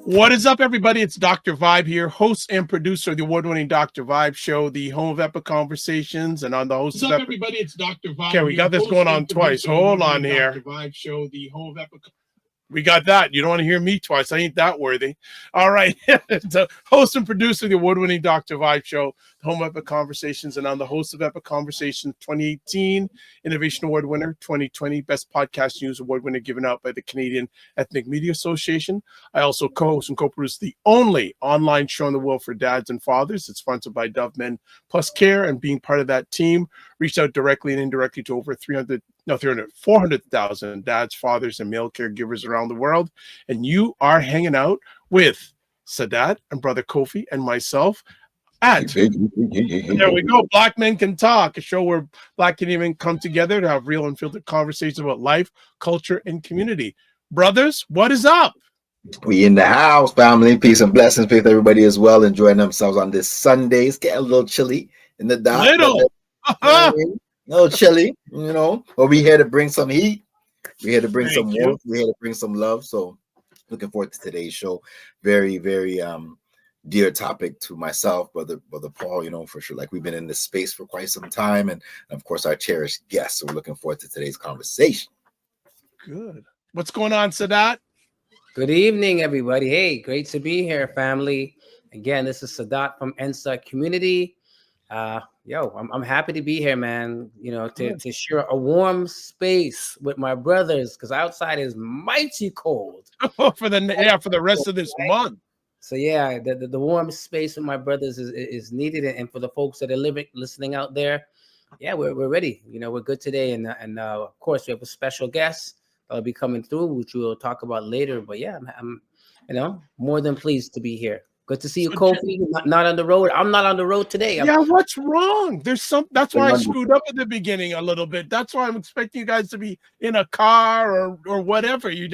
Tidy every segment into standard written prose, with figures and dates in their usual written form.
What is up, everybody? It's Dr. Vibe here, host and producer of the award-winning Dr. Vibe show, the home of epic conversations, and on the host of everybody, it's Dr. Vibe. Okay, we got this going on twice. Hold on here. Dr. Vibe show, the home of epic. We got that. You don't want to hear me twice. I ain't that worthy. All right. The host and producer of the award-winning Dr. Vibe show, the home of epic conversations, and on the host of Epic Conversations 2018 Innovation Award winner, 2020 Best Podcast News Award winner given out by the Canadian Ethnic Media Association. I also co-host and co-produce the only online show in the world for dads and fathers. It's sponsored by Dove Men Plus Care, and being part of that team, reached out directly and indirectly to over 400,000 dads, fathers, and male caregivers around the world. And you are hanging out with Sadat and brother Kofi and myself at there we go, Black Men Can Talk, a show where Black Canadian men come together to have real unfiltered conversations about life, culture, and community. Brothers, what is up? We in the house, family. Peace and blessings with everybody as well, enjoying themselves on this Sunday. It's getting a little chilly in the dark. A little chilly, but we here to bring some heat. We're here to bring some warmth. We're here to bring some love. So looking forward to today's show. Very, very dear topic to myself, brother Paul, for sure. Like, we've been in this space for quite some time, and of course our cherished guests. So we're looking forward to today's conversation. Good. What's going on, Sadat? Good evening, everybody. Hey, great to be here, family. Again, this is Sadat from NSA Community. I'm happy to be here, man. To share a warm space with my brothers, because outside is mighty cold. for the rest of this month. So the warm space with my brothers is needed, and for the folks that are listening out there, we're ready. We're good today, and of course we have a special guest that'll be coming through, which we'll talk about later. But I'm more than pleased to be here. Good to see you, Kofi. Not on the road. I'm not on the road today. What's wrong? That's why I screwed up at the beginning a little bit. That's why I'm expecting you guys to be in a car or whatever. You're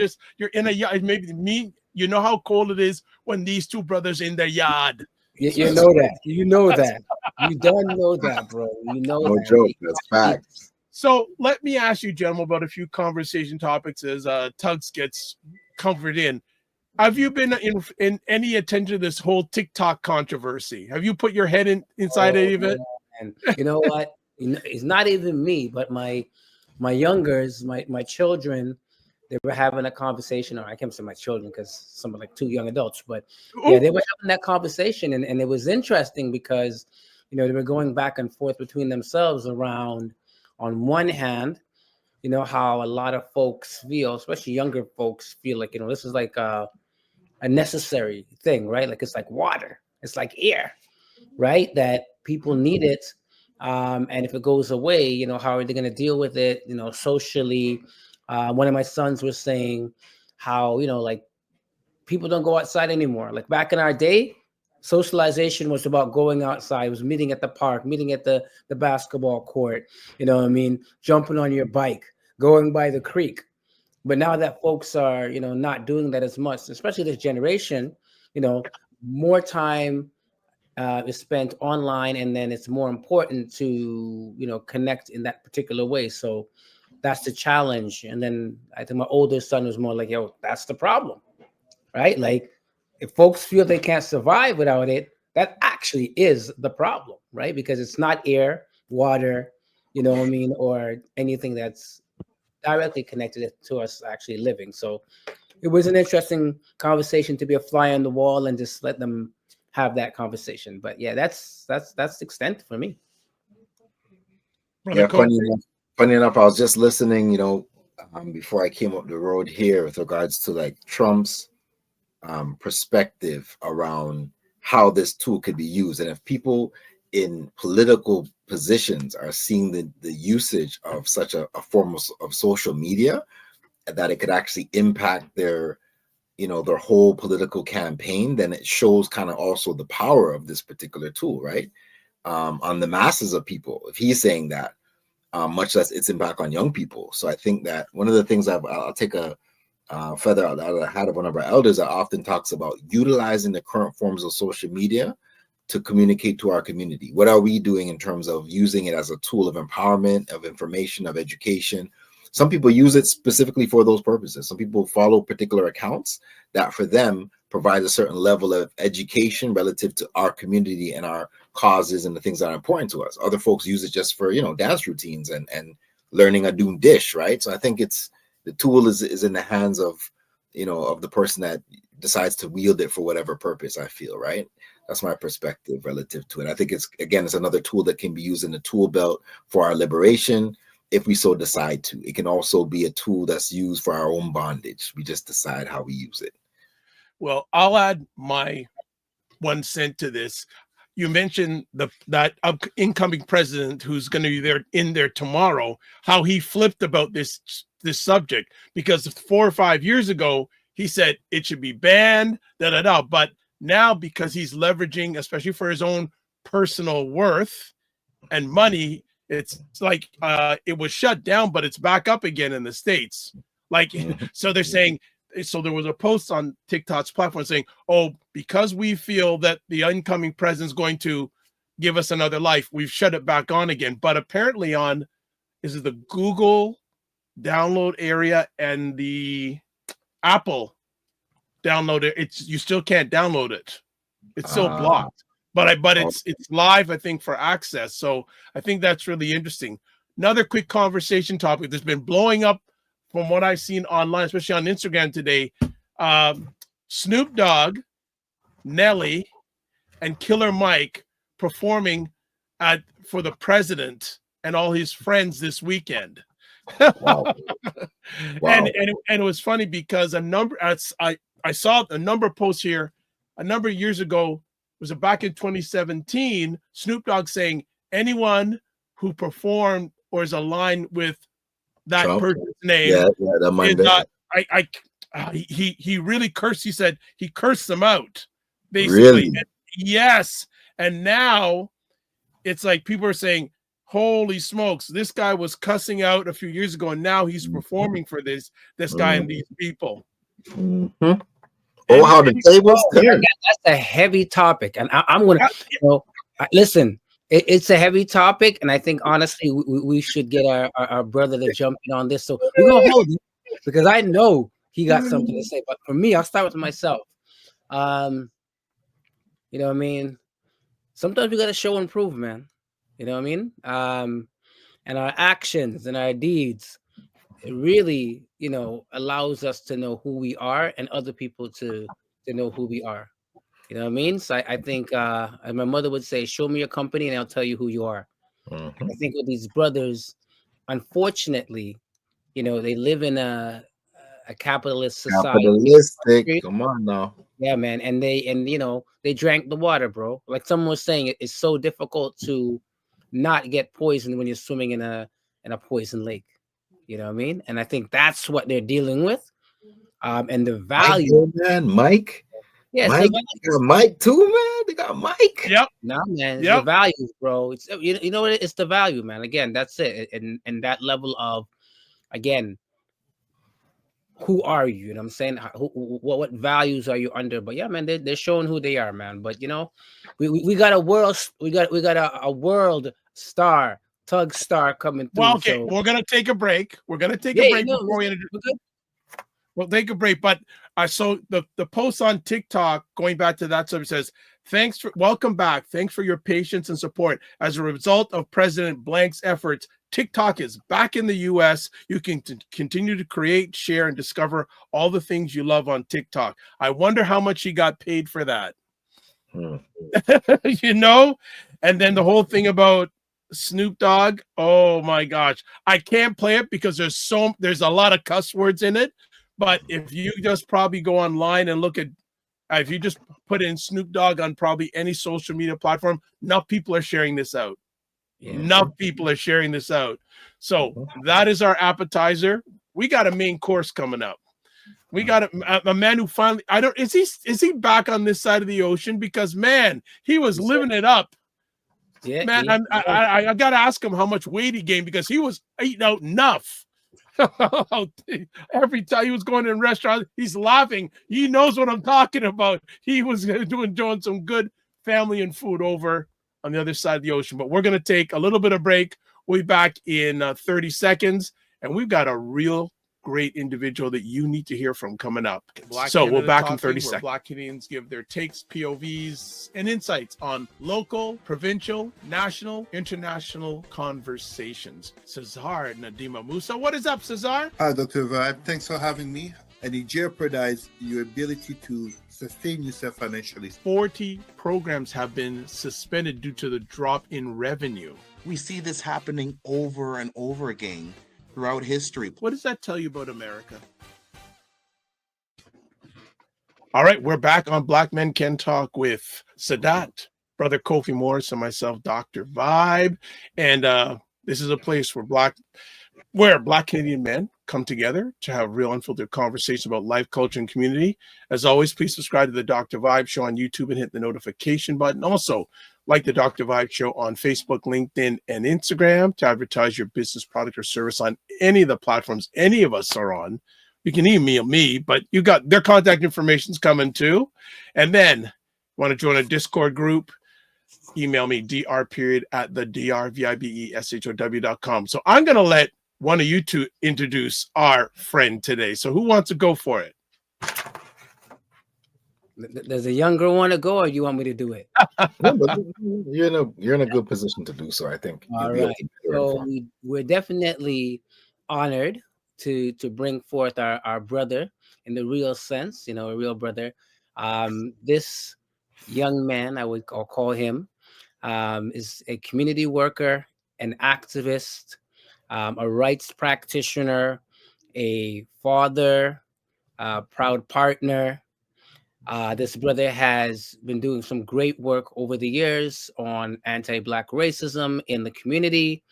in a yard. Maybe me. You know how cold it is when these two brothers in their yard. You know that. You know that. You don't know that, bro. You know no that. Joke. That's facts. So let me ask you, gentlemen, about a few conversation topics as Tuggs gets comfort in. Have you been in any attention to this whole TikTok controversy? Have you put your head inside any of it? And you know what? It's not even me, but my youngers, my children, they were having a conversation, or I can't say my children because some are like two young adults, but they were having that conversation, and it was interesting because they were going back and forth between themselves around, on one hand, how a lot of folks feel, especially younger folks feel like, this is like a necessary thing, right? Like, it's like water, it's like air, right? That people need it. And if it goes away, how are they going to deal with it, socially? One of my sons was saying how, like, people don't go outside anymore. Like, back in our day, socialization was about going outside. It was meeting at the park, meeting at the basketball court, jumping on your bike, going by the creek. But now that folks are, not doing that as much, especially this generation, more time is spent online, and then it's more important to, connect in that particular way. So that's the challenge. And then I think my older son was more like, that's the problem, right? Like, if folks feel they can't survive without it, that actually is the problem, right? Because it's not air, water, or anything that's directly connected to us actually living. So it was an interesting conversation to be a fly on the wall and just let them have that conversation. But that's the extent for me. Yeah, funny enough, I was just listening, before I came up the road here with regards to like Trump's perspective around how this tool could be used, and if people in political positions are seeing the usage of such a form of social media, that it could actually impact their whole political campaign, then it shows kind of also the power of this particular tool, right? On the masses of people, if he's saying that, much less its impact on young people. So I think that one of the things I'll take a feather out of the hat of one of our elders that often talks about utilizing the current forms of social media to communicate to our community. What are we doing in terms of using it as a tool of empowerment, of information, of education, Some people use it specifically for those purposes. Some people follow particular accounts that for them provide a certain level of education relative to our community and our causes and the things that are important to us. Other folks use it just for, dance routines and learning a new dish, right? So I think the tool is in the hands of, of the person that decides to wield it for whatever purpose, I feel, right? That's my perspective relative to it. I think it's another tool that can be used in the tool belt for our liberation, if we so decide to. It can also be a tool that's used for our own bondage. We just decide how we use it. Well, I'll add my 1 cent to this. You mentioned that incoming president who's going to be in there tomorrow, how he flipped about this subject, because 4 or 5 years ago he said it should be banned, but now, because he's leveraging, especially for his own personal worth and money, it's like it was shut down, but it's back up again in the States. Like, so they're saying, so there was a post on TikTok's platform saying, oh, because we feel that the incoming president's going to give us another life, we've shut it back on again. But apparently is it the Google download area and the Apple download it, you still can't download it. It's still blocked. But it's live, I think, for access. So I think that's really interesting. Another quick conversation topic that's been blowing up from what I've seen online, especially on Instagram today. Snoop Dogg, Nelly, and Killer Mike performing for the president and all his friends this weekend. Wow. And it was funny because I saw a number of posts here a number of years ago. Was it back in 2017? Snoop Dogg saying anyone who performed or is aligned with that Trump person's name, that he really cursed. He said he cursed them out, basically. Really? Yes. And now it's like people are saying, holy smokes, this guy was cussing out a few years ago, and now he's performing for this guy and these people. Oh, how the tables turn. That's a heavy topic, and I'm gonna listen. It's a heavy topic, and I think honestly we should get our brother to jump in on this. So we're gonna hold it because I know he got something to say. But for me, I'll start with myself. You know what I mean? Sometimes we gotta show and prove, man. You know what I mean? And our actions and our deeds, it really, allows us to know who we are and other people to know who we are. You know what I mean? So I think, as my mother would say, show me your company and I'll tell you who you are. I think with these brothers, unfortunately, they live in a capitalist society. Capitalistic. Come on now. Yeah, man. And they drank the water, bro. Like someone was saying, it's so difficult to not get poisoned when you're swimming in a poison lake. You know what I mean? And I think that's what they're dealing with. And the value, Mike. Yeah, Mike, they got Mike too, man. They got Mike. Yep. No, man. It's the values, bro. It's you know what? It's the value, man. Again, that's it. And that level of, again, who are you? You know what I'm saying? What values are you under? But yeah, man, they're showing who they are, man. But we got a world, we got a world star, Tuggstar coming through. Well, okay, so. We're gonna take a break. We're gonna take a break before we We'll take a break. But so the post on TikTok, going back to that subject, says, welcome back. Thanks for your patience and support. As a result of President Blank's efforts, TikTok is back in the US. You can continue to create, share, and discover all the things you love on TikTok. I wonder how much he got paid for that. And then the whole thing about Snoop Dogg. Oh my gosh. I can't play it because there's a lot of cuss words in it. But if you just probably go online and look at, if you just put in Snoop Dogg on probably any social media platform, enough people are sharing this out. Yeah. Enough people are sharing this out. So that is our appetizer. We got a main course coming up. We got a man who finally, is he back on this side of the ocean? Because man, he was living it up. Yeah, man, I got to ask him how much weight he gained because he was eating out enough. Every time he was going in restaurants, he's laughing. He knows what I'm talking about. He was enjoying some good family and food over on the other side of the ocean. But we're going to take a little bit of break. We'll be back in 30 seconds. And we've got a real great individual that you need to hear from coming up. So we're back in 30 seconds. Black Canadians give their takes, POVs, and insights on local, provincial, national, international conversations. Cesar Nadima Musa. What is up, Cesar? Hi, Dr. Vibe. Thanks for having me. And it jeopardizes your ability to sustain yourself financially. 40 programs have been suspended due to the drop in revenue. We see this happening over and over again throughout history. What does that tell you about America? All right, we're back on Black Men Can Talk with Sadat, Brother Kofi Morris, and myself, Dr. Vibe. And this is a place where Black Canadian men come together to have real unfiltered conversation about life, culture, and community. As always, please subscribe to the Dr. Vibe Show on YouTube and hit the notification button. Also, like the Dr. Vibe Show on Facebook, LinkedIn, and Instagram to advertise your business, product, or service on any of the platforms any of us are on. You can email me, but you got their contact information's coming too. And then want to join a Discord group, email me dr@thedrvibeshow.com. So I'm going to let one of you two introduce our friend today. So who wants to go for it? Does a young girl want to go, or you want me to do it? You're in a good position to do so, I think. All right. So we're definitely honored to bring forth our brother in the real sense, a real brother. This young man, I'll call him, is a community worker, an activist, a rights practitioner, a father, proud partner. This brother has been doing some great work over the years on anti-Black racism in the community.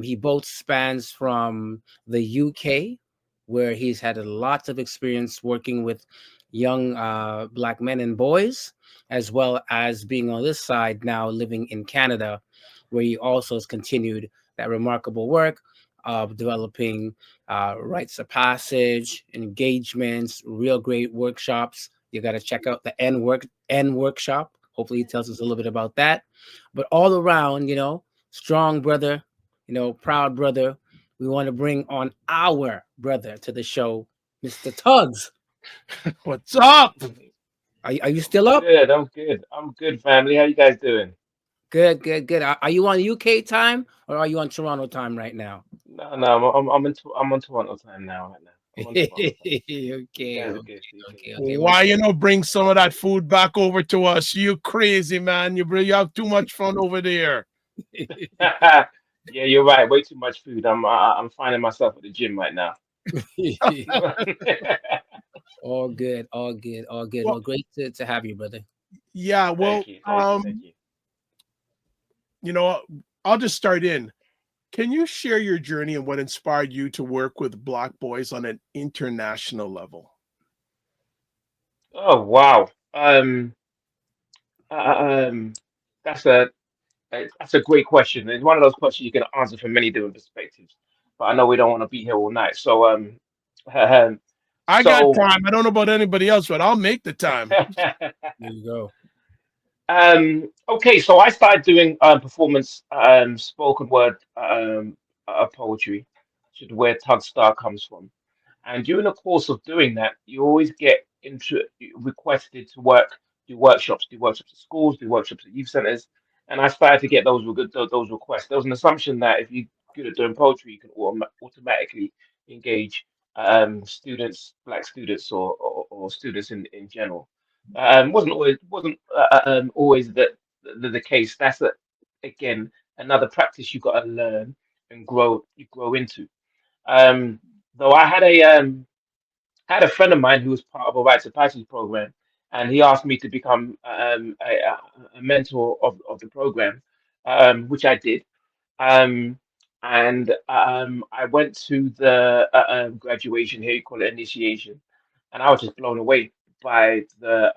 He both spans from the UK, where he's had lots of experience working with young Black men and boys, as well as being on this side now living in Canada, where he also has continued that remarkable work of developing rites of passage, engagements, real great workshops. You got to check out the N workshop. Hopefully he tells us a little bit about that. But all around, strong brother, proud brother. We want to bring on our brother to the show, Mr. Tuggs. What's up? Are you still up? Good, I'm good, family. How you guys doing? Good. Are you on UK time or are you on Toronto time right now? No, I'm on Toronto time now. Okay. Why bring some of that food back over to us? You crazy man! You have too much fun over there. Yeah, you're right. Way too much food. I'm finding myself at the gym right now. All good. Well, great to have you, brother. Yeah. Well, thank you. I'll just start in. Can you share your journey and what inspired you to work with Black boys on an international level? Oh wow. That's a great question. It's one of those questions you can answer from many different perspectives. But I know we don't want to be here all night. So I got time. I don't know about anybody else, but I'll make the time. There you go. Okay, so I started doing performance spoken word poetry, which is where Tuggstar comes from. And during the course of doing that, you always get requested to do workshops at schools, do workshops at youth centers, and I started to get those requests. There was an assumption that if you're good at doing poetry, you can automatically engage Black students or students in general. Wasn't always the case. That's again another practice you got to learn and grow into. Though I had a friend of mine who was part of a rites of passage program, and he asked me to become a mentor of the program, which I did. And I went to the graduation here, you call it initiation, and I was just blown away by the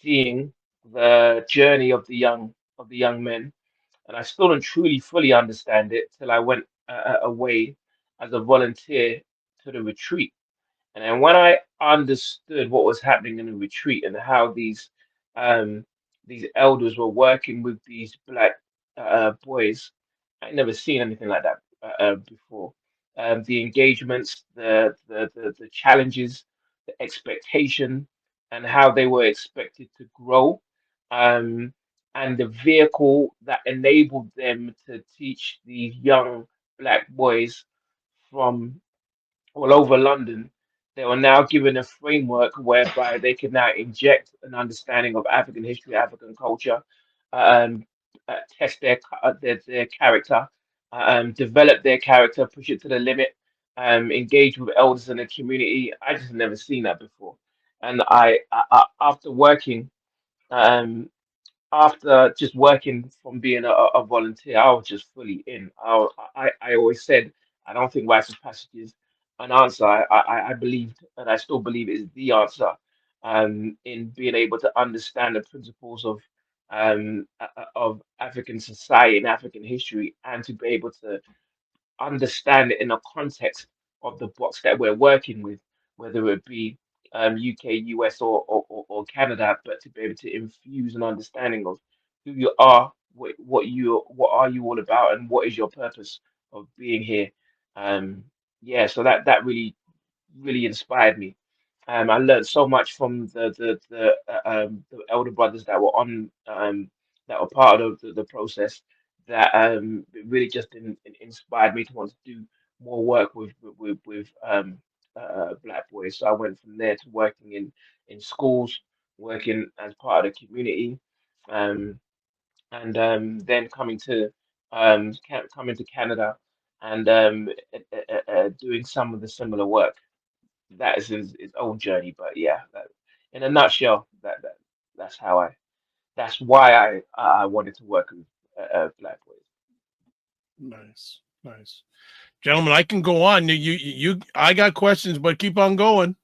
seeing the journey of the young men, and I still don't truly fully understand it till I went away as a volunteer to the retreat. And then when I understood what was happening in the retreat and how these elders were working with these Black boys, I never seen anything like that before. The engagements, the challenges, the expectation, and how they were expected to grow, um, and the vehicle that enabled them to teach these young black boys from all over London. They were now given a framework whereby they can now inject an understanding of African history, African culture, um, test their character, develop their character, push it to the limit, engage with elders in the community. I just never seen that before, and after working. Um, After just working from being a volunteer, I was just fully in. I always said I don't think rites of passage is an answer. I believed, and I still believe it is the answer. In being able to understand the principles of African society and African history, and to be able to understand it in the context of the box that we're working with, whether it be UK, US, or Canada, but to be able to infuse an understanding of who you are, what are you all about, and what is your purpose of being here. Yeah, so that really inspired me. I learned so much from the elder brothers that were on that were part of the process that it really just inspired me to want to do more work with black boys. So I went from there to working in schools, working as part of the community, um, and then coming to Canada and doing some of the similar work. That is his own journey, but yeah, in a nutshell, that's why I wanted to work with black Nice, nice, gentlemen. I can go on. I got questions, but keep on going.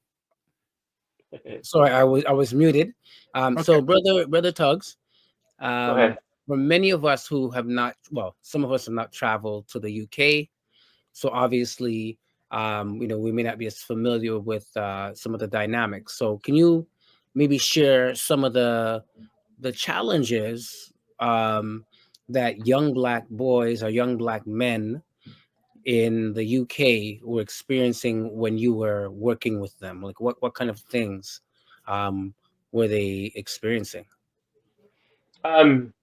boys. Sorry, I was muted. So brother Tuggs, Go ahead. for many of us who have not, well, some of us have not traveled to the UK, so obviously, we may not be as familiar with some of the dynamics. So can you maybe share some of the challenges that young black boys or young black men in the UK were experiencing when you were working with them? Like what kind of things um, were they experiencing? Um,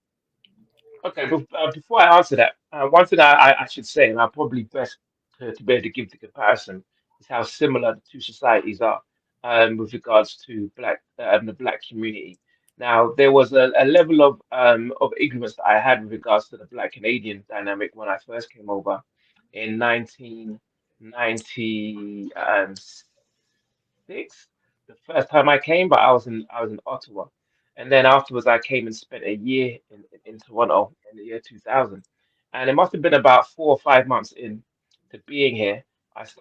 Okay, before I answer that, one thing I should say, and I'll probably best to be able to give the comparison, is how similar the two societies are with regards to the black community. Now, there was a level of ignorance that I had with regards to the black Canadian dynamic when I first came over in 1990. Six. The first time I came, but I was in Ottawa, and then afterwards I came and spent a year in Toronto in the year 2000, and it must have been about 4 or 5 months in to being here.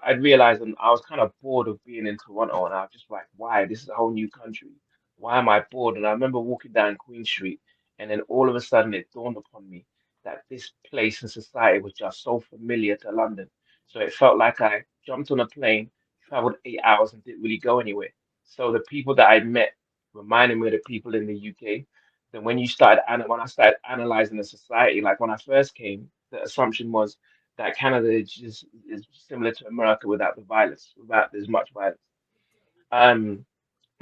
I realized and I was kind of bored of being in Toronto, and I was just like, why? This is a whole new country. Why am I bored? And I remember walking down Queen Street, and then all of a sudden it dawned upon me that this place and society was just so familiar to London. So it felt like I jumped on a plane, traveled 8 hours and didn't really go anywhere. So the people that I met reminded me of the people in the UK. Then when I started analyzing the society, like when I first came, the assumption was that Canada is similar to America without the violence, without as much violence. Um,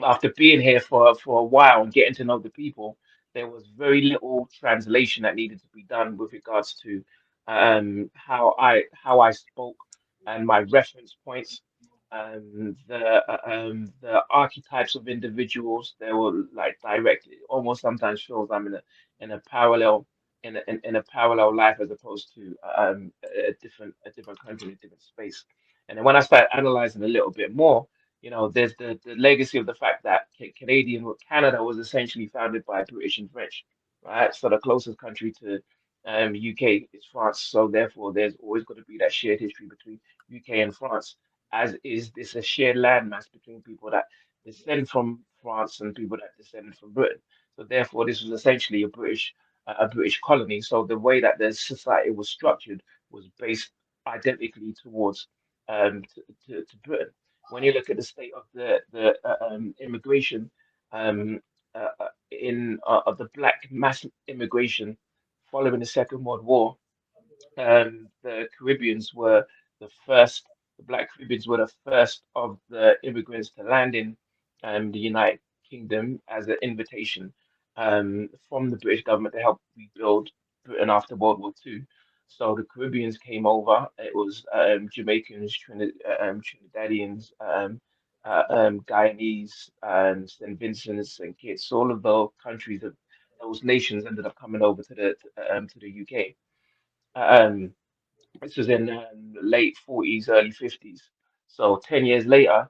After being here for a while and getting to know the people, there was very little translation that needed to be done with regards to how I spoke and my reference points, the archetypes of individuals. They were like direct. It almost sometimes feels I'm in a parallel in a parallel life as opposed to a different country, a different space. And then when I started analyzing a little bit more, there's the legacy of the fact that Canada was essentially founded by British and French, right? So the closest country to UK is France. So therefore, there's always got to be that shared history between UK and France, as is this a shared landmass between people that descend from France and people that descend from Britain. So therefore, this was essentially a British colony. So the way that the society was structured was based identically towards to Britain. When you look at the state of the immigration um, in of the black mass immigration following the Second World War, the Caribbeans were the first, the Black Caribbeans were the first of the immigrants to land in the United Kingdom as an invitation from the British government to help rebuild Britain after World War II. So the Caribbeans came over. It was Jamaicans, Trinidadians, Guyanese, St. Vincent's and Kitts. All of those countries, of those nations ended up coming over to the UK. Um, this was in late 40s, early 50s. So 10 years later,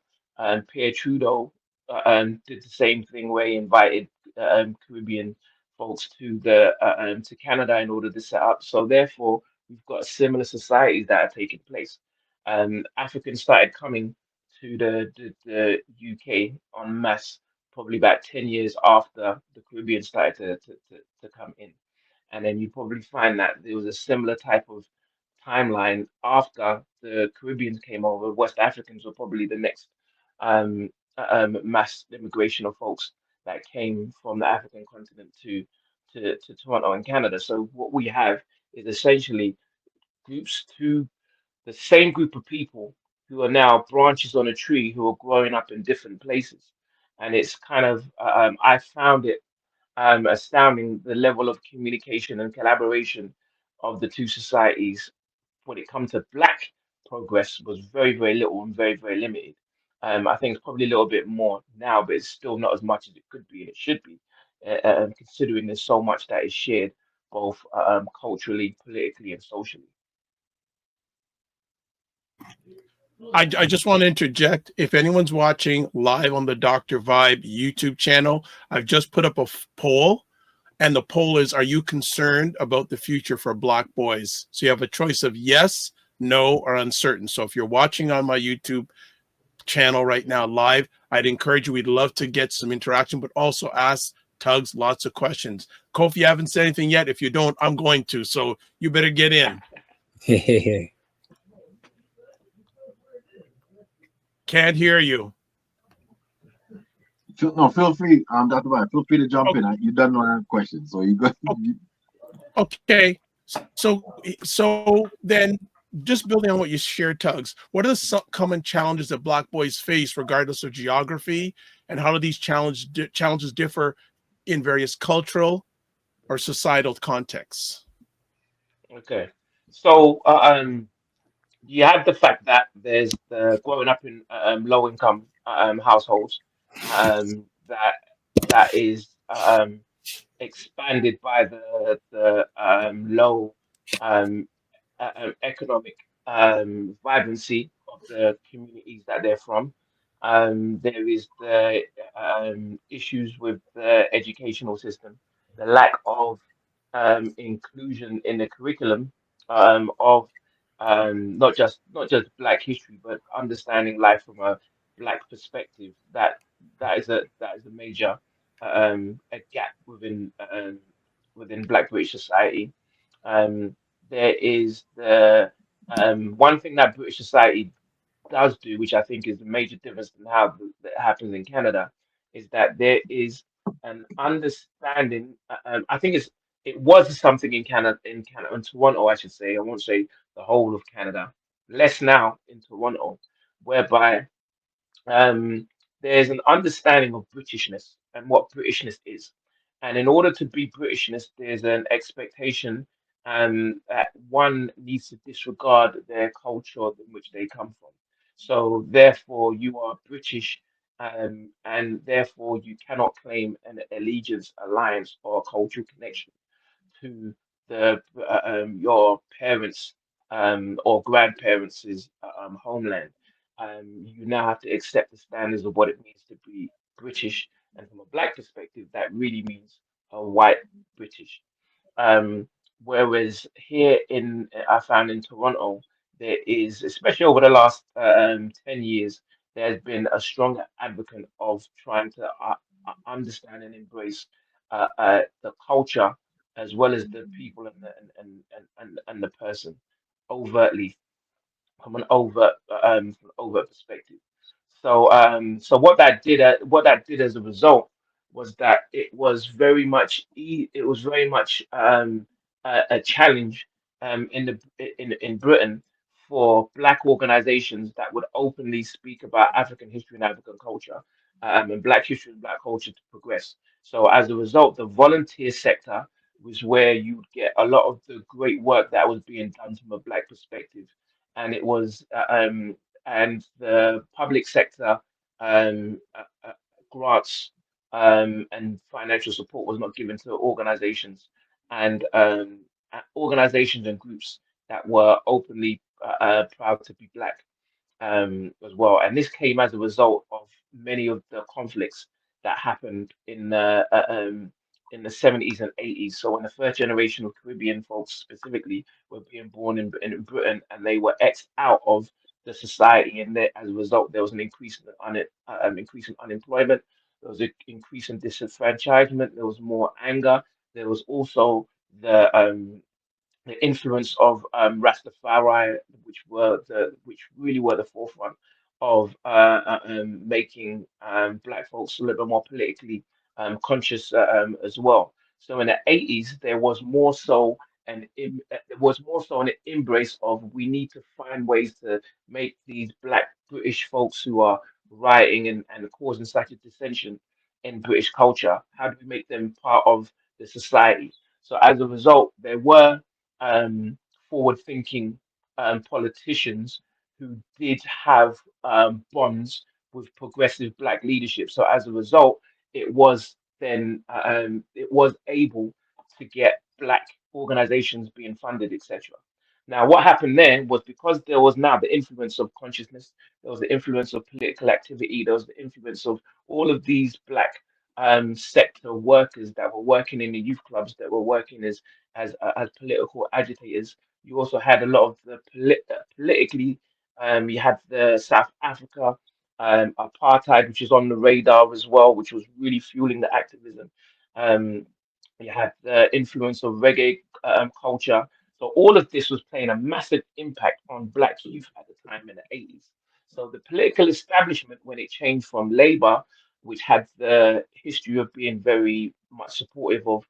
Pierre Trudeau did the same thing where he invited Caribbean folks to Canada in order to set up. So therefore, we've got similar societies that are taking place. Africans started coming to the UK en masse probably about 10 years after the Caribbean started to come in. And then you probably find that there was a similar type of timeline after the Caribbeans came over. West Africans were probably the next um, mass immigration of folks that came from the African continent to Toronto and Canada. So what we have is essentially groups to the same group of people who are now branches on a tree who are growing up in different places. And it's kind of, I found it astounding the level of communication and collaboration of the two societies when it comes to black progress was very, very little and very, very limited. I think it's probably a little bit more now, but it's still not as much as it could be and it should be, considering there's so much that is shared both culturally, politically, and socially. I just want to interject. If anyone's watching live on the Dr. Vibe YouTube channel, I've just put up a poll, and the poll is, are you concerned about the future for Black boys? So you have a choice of yes, no, or uncertain. So if you're watching on my YouTube channel right now live, I'd encourage you. We'd love to get some interaction, but also ask Tuggs lots of questions. Kofi, you haven't said anything yet. If you don't, I'm going to. So you better get in. Can't hear you. Feel free, Dr. White, feel free to jump in. You don't know I have questions, so you go. Okay, so then, just building on what you shared, Tuggs, what are the common challenges that Black boys face, regardless of geography, and how do these challenges differ in various cultural or societal contexts? Okay, so you have the fact that there's the growing up in low income households that is expanded by the low um, economic vibrancy of the communities that they're from. There is the issues with the educational system, the lack of inclusion in the curriculum of not just Black history, but understanding life from a Black perspective. That is a major a gap within Black British society. Um, there is the one thing that British society does do, which I think is a major difference in how that happens in Canada, is that there is an understanding. I think it was something in Toronto, I should say. I won't say the whole of Canada. Less now in Toronto, whereby um, there's an understanding of Britishness and what Britishness is. And in order to be Britishness, there's an expectation that one needs to disregard their culture in which they come from. So therefore, you are British, and therefore you cannot claim an allegiance, alliance, or a cultural connection to your parents or grandparents' homeland. You now have to accept the standards of what it means to be British, and from a Black perspective, that really means a white British. Um, Whereas here I found in Toronto, there is, especially over the last 10 years, there's been a strong advocate of trying to understand and embrace the culture as well as the people and the person overtly from an overt perspective. So what that did as a result was that it was very much a challenge in Britain for Black organizations that would openly speak about African history and African culture, and Black history and Black culture to progress. So as a result, the volunteer sector was where you'd get a lot of the great work that was being done from a Black perspective, and it was and the public sector grants and financial support was not given to organizations and organizations and groups that were openly proud to be Black as well. And this came as a result of many of the conflicts that happened in the 70s and 80s. So when the first generation of Caribbean folks specifically were being born in Britain and they were X'd out of the society, and as a result, there was an increase in unemployment. There was an increase in disenfranchisement. There was more anger. There was also the influence of Rastafari, which really were the forefront of making Black folks a little bit more politically conscious as well. So in the 80s, there was more so an embrace of we need to find ways to make these Black British folks who are rioting and causing such a dissension in British culture. How do we make them part of the society? So as a result, there were um, forward-thinking politicians who did have bonds with progressive Black leadership. So as a result, it was able to get Black organizations being funded, etc. Now, what happened there was because there was now the influence of consciousness, there was the influence of political activity, there was the influence of all of these Black sector workers that were working in the youth clubs, that were working as political agitators. You also had a lot of the politically, you had the South Africa apartheid, which is on the radar as well, which was really fueling the activism. Um, you had the influence of reggae culture. So all of this was playing a massive impact on Black youth at the time in the 80s. So the political establishment, when it changed from Labour, which had the history of being very much supportive of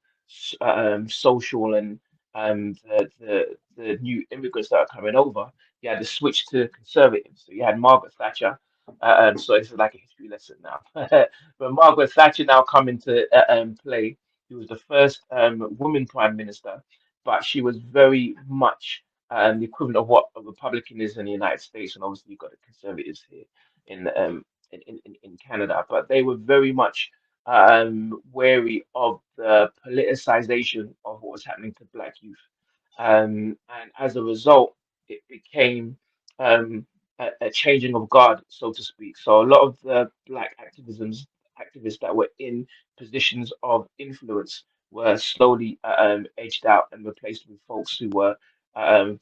social and the new immigrants that are coming over, you had to switch to conservatives. So you had Margaret Thatcher. So this is like a history lesson now. But Margaret Thatcher now come into play. She was the first woman prime minister, but she was very much the equivalent of what a Republican is in the United States, and obviously you've got the conservatives here in in Canada. But they were very much wary of the politicization of what was happening to Black youth. And as a result, it became a changing of guard, so to speak. So a lot of the Black activists that were in positions of influence were slowly edged out and replaced with folks who were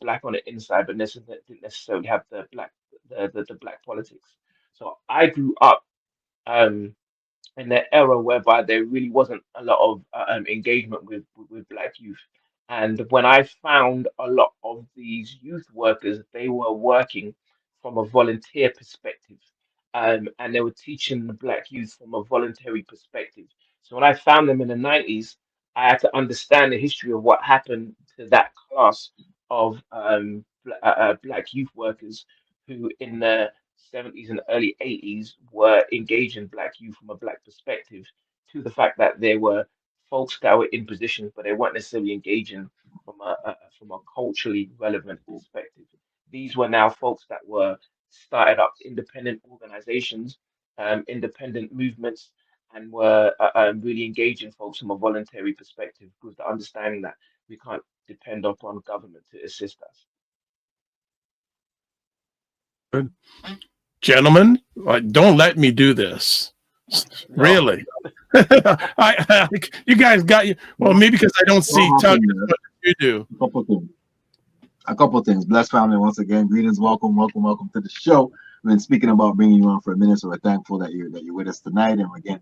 Black on the inside, but didn't necessarily have the Black politics. So I grew up. Um, in that era whereby there really wasn't a lot of engagement with Black youth. And when I found a lot of these youth workers, they were working from a volunteer perspective, and they were teaching the Black youth from a voluntary perspective. So when I found them in the 90s, I had to understand the history of what happened to that class of Black youth workers who in the 70s and early 80s were engaging Black youth from a Black perspective, to the fact that there were folks that were in positions, but they weren't necessarily engaging from a culturally relevant perspective. These were now folks that were started up independent organizations, independent movements, and were really engaging folks from a voluntary perspective with the understanding that we can't depend upon government to assist us. Good. Gentlemen, don't let me do this. No. Really? You guys got you. Well, maybe because I don't see Tuggs as much as you do. A couple things. Blessed family, once again, greetings, welcome to the show. We've been speaking about bringing you on for a minute, so we're thankful that you're with us tonight. And again,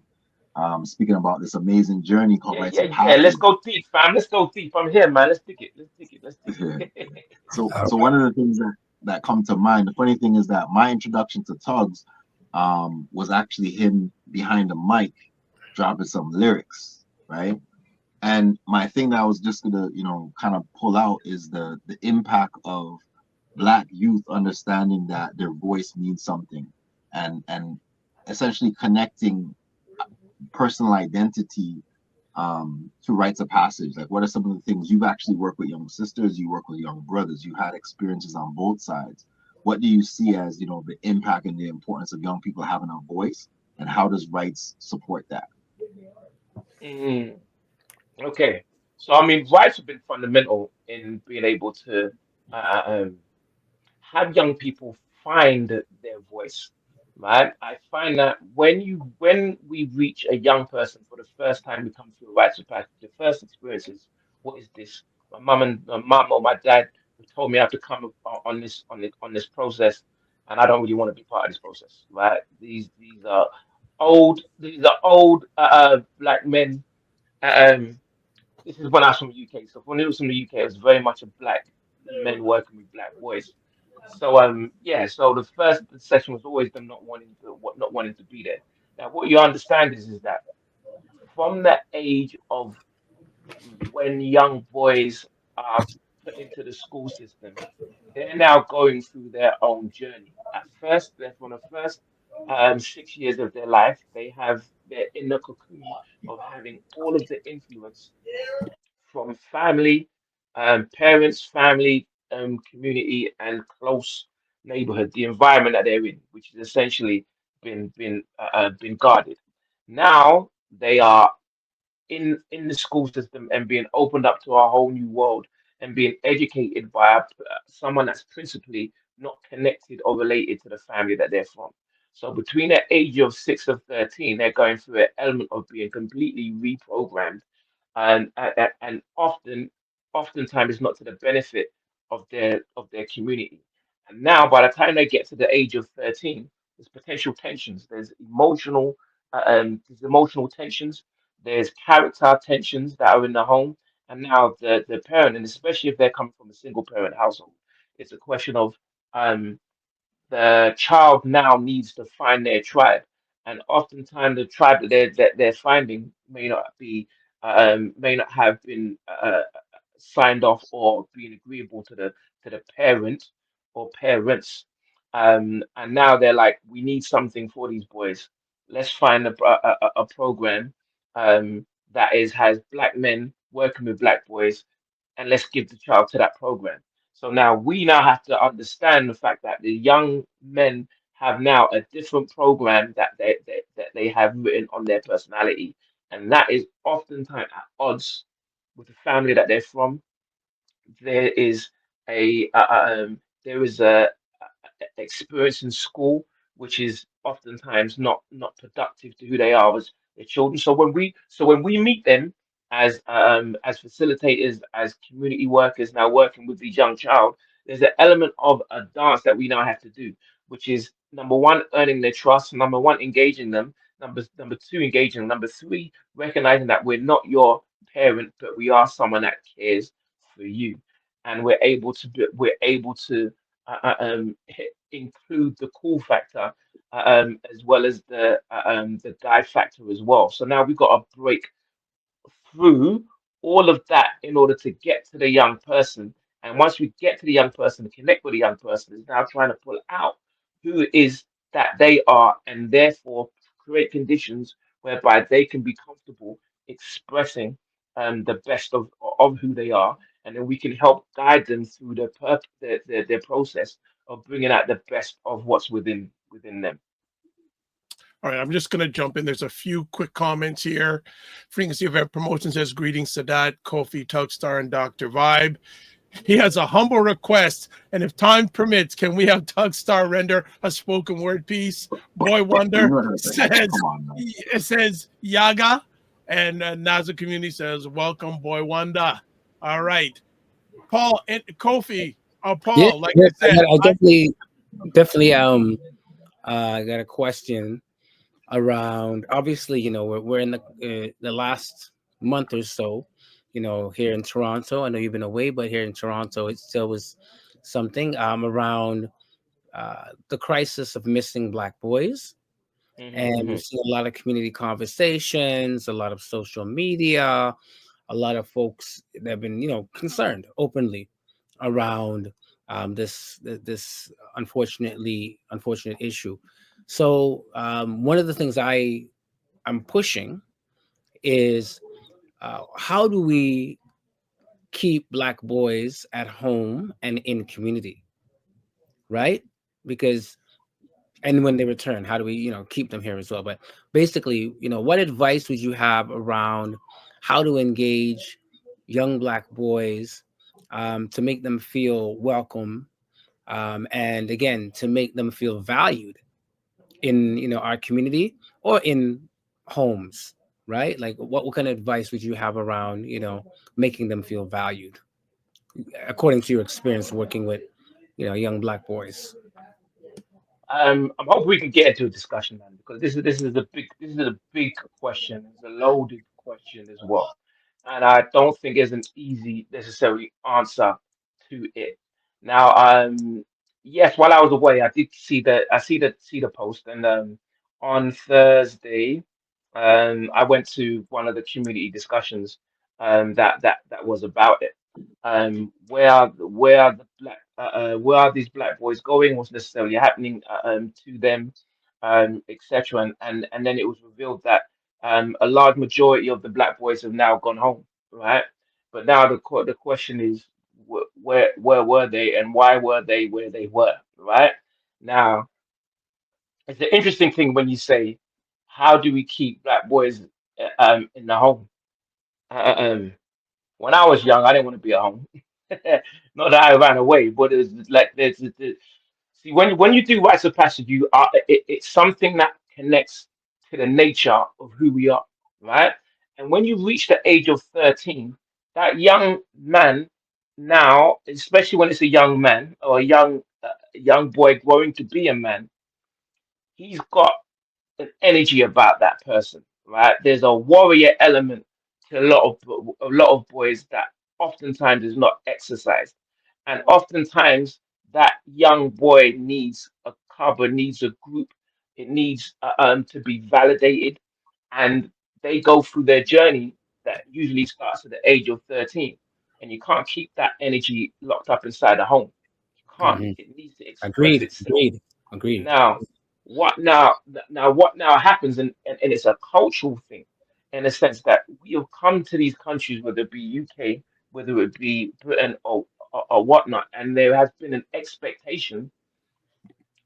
speaking about this amazing journey called Rites of Passage. Let's go deep, fam. Let's go deep. I'm here, man. Let's dig it. So one of the things that come to mind, the funny thing is that my introduction to Tuggs was actually him behind the mic dropping some lyrics, right? And my thing that I was just gonna, kind of pull out is the impact of Black youth understanding that their voice means something, and essentially connecting personal identity to rites of passage. Like, what are some of the things you've actually worked with young sisters, you work with young brothers, you had experiences on both sides? What do you see as, the impact and the importance of young people having a voice, and how does rights support that? Mm, okay. So I mean, rights have been fundamental in being able to uh, um, have young people find their voice, right? I find that when we reach a young person for the first time, we come through a rites of passage. The first experience is, what is this? My mum or my dad who told me I have to come on this process, and I don't really want to be part of this process, right? These are old black men. Um, this is when I was from the UK. So when it was from the UK, it was very much a black men working with black boys. So yeah, so the first session was always them not wanting to be there. Now what you understand is that from the age of when young boys are put into the school system, they're now going through their own journey. At first, they're from the first 6 years of their life, they're in the cocoon of having all of the influence from family, parents, family, community, and close neighborhood, the environment that they're in, which is essentially been guarded. Now they are in the school system and being opened up to a whole new world and being educated by someone that's principally not connected or related to the family that they're from. So between the age of 6 of 13, they're going through an element of being completely reprogrammed, and oftentimes it's not to the benefit of their community. And now, by the time they get to the age of 13, there's potential tensions. There's emotional tensions. There's character tensions that are in the home, and now the parent, and especially if they're coming from a single parent household, it's a question of um the child now needs to find their tribe, and oftentimes the tribe that they're finding may not have been signed off or been agreeable to the parent or parents, and now they're like, we need something for these boys. Let's find a program that has black men working with black boys, and let's give the child to that program. So now we now have to understand the fact that the young men have now a different program that they have written on their personality, and that is oftentimes at odds with the family that they're from. There is a experience in school which is oftentimes not productive to who they are as their children. So when we meet them as facilitators, as community workers now working with the young child, there's an element of a dance that we now have to do, which is number one, earning their trust, number one, engaging them, number two, engaging them, number three, recognizing that we're not your parent, but we are someone that cares for you, and we're able to include the cool factor, as well as the guy factor as well. So now we've got to break through all of that in order to get to the young person. And once we get to the young person and connect with the young person, is now trying to pull out who it is that they are, and therefore create conditions whereby they can be comfortable expressing the best of who they are, and then we can help guide them through their process of bringing out the best of what's within them. All right, I'm just going to jump in. There's a few quick comments here. Frequency of Air Promotion says, greetings, Sadat, Kofi, Tuggstar, and Dr. Vibe. He has a humble request, and if time permits, can we have Tuggstar render a spoken word piece? Boy Wonder says Yaga, and Naza Community says, welcome, Boy Wonder. All right. Paul and Kofi, Paul, Yeah, like yeah, I said, I definitely got a question around, obviously, we're in the last month or so, here in Toronto. I know you've been away, but here in Toronto it still was something around the crisis of missing Black boys. And we've seen a lot of community conversations, a lot of social media, a lot of folks that have been, concerned openly around this unfortunate issue. So one of the things I'm pushing is how do we keep Black boys at home and in community, right? Because and when they return, how do we, keep them here as well? But basically, what advice would you have around how to engage young Black boys to make them feel welcome, and again, to make them feel valued in, our community or in homes, right? Like, what kind of advice would you have around, making them feel valued, according to your experience working with, young Black boys? I'm hoping we can get into a discussion, man, because this is a big question. It's a loaded question as well, and I don't think there's an easy necessary answer to it. Now, yes, while I was away, I did see the post, and on Thursday, I went to one of the community discussions, that was about it. Where are these black boys going? What's necessarily happening to them, etc. And then it was revealed that a large majority of the black boys have now gone home, right? But now the question is, where were they, and why were they where they were, right? Now, it's an interesting thing when you say, how do we keep black boys in the home? Uh, um, when I was young, I didn't want to be at home. Not that I ran away, but it's like see, when you do rites of passage, it's something that connects to the nature of who we are, right? And when you reach the age of 13, that young man now, especially when it's a young man or a young boy growing to be a man, he's got an energy about that person, right? There's a warrior element to a lot of boys that oftentimes is not exercised, and oftentimes that young boy needs a cover, needs a group, it needs to be validated, and they go through their journey that usually starts at the age of 13, and you can't keep that energy locked up inside the home. You can't. Hmm. It needs to express Agreed. itself. Agreed. Now, what now happens, and it's a cultural thing, in a sense that we have come to these countries, whether it be UK, whether it be Britain, or whatnot, and there has been an expectation.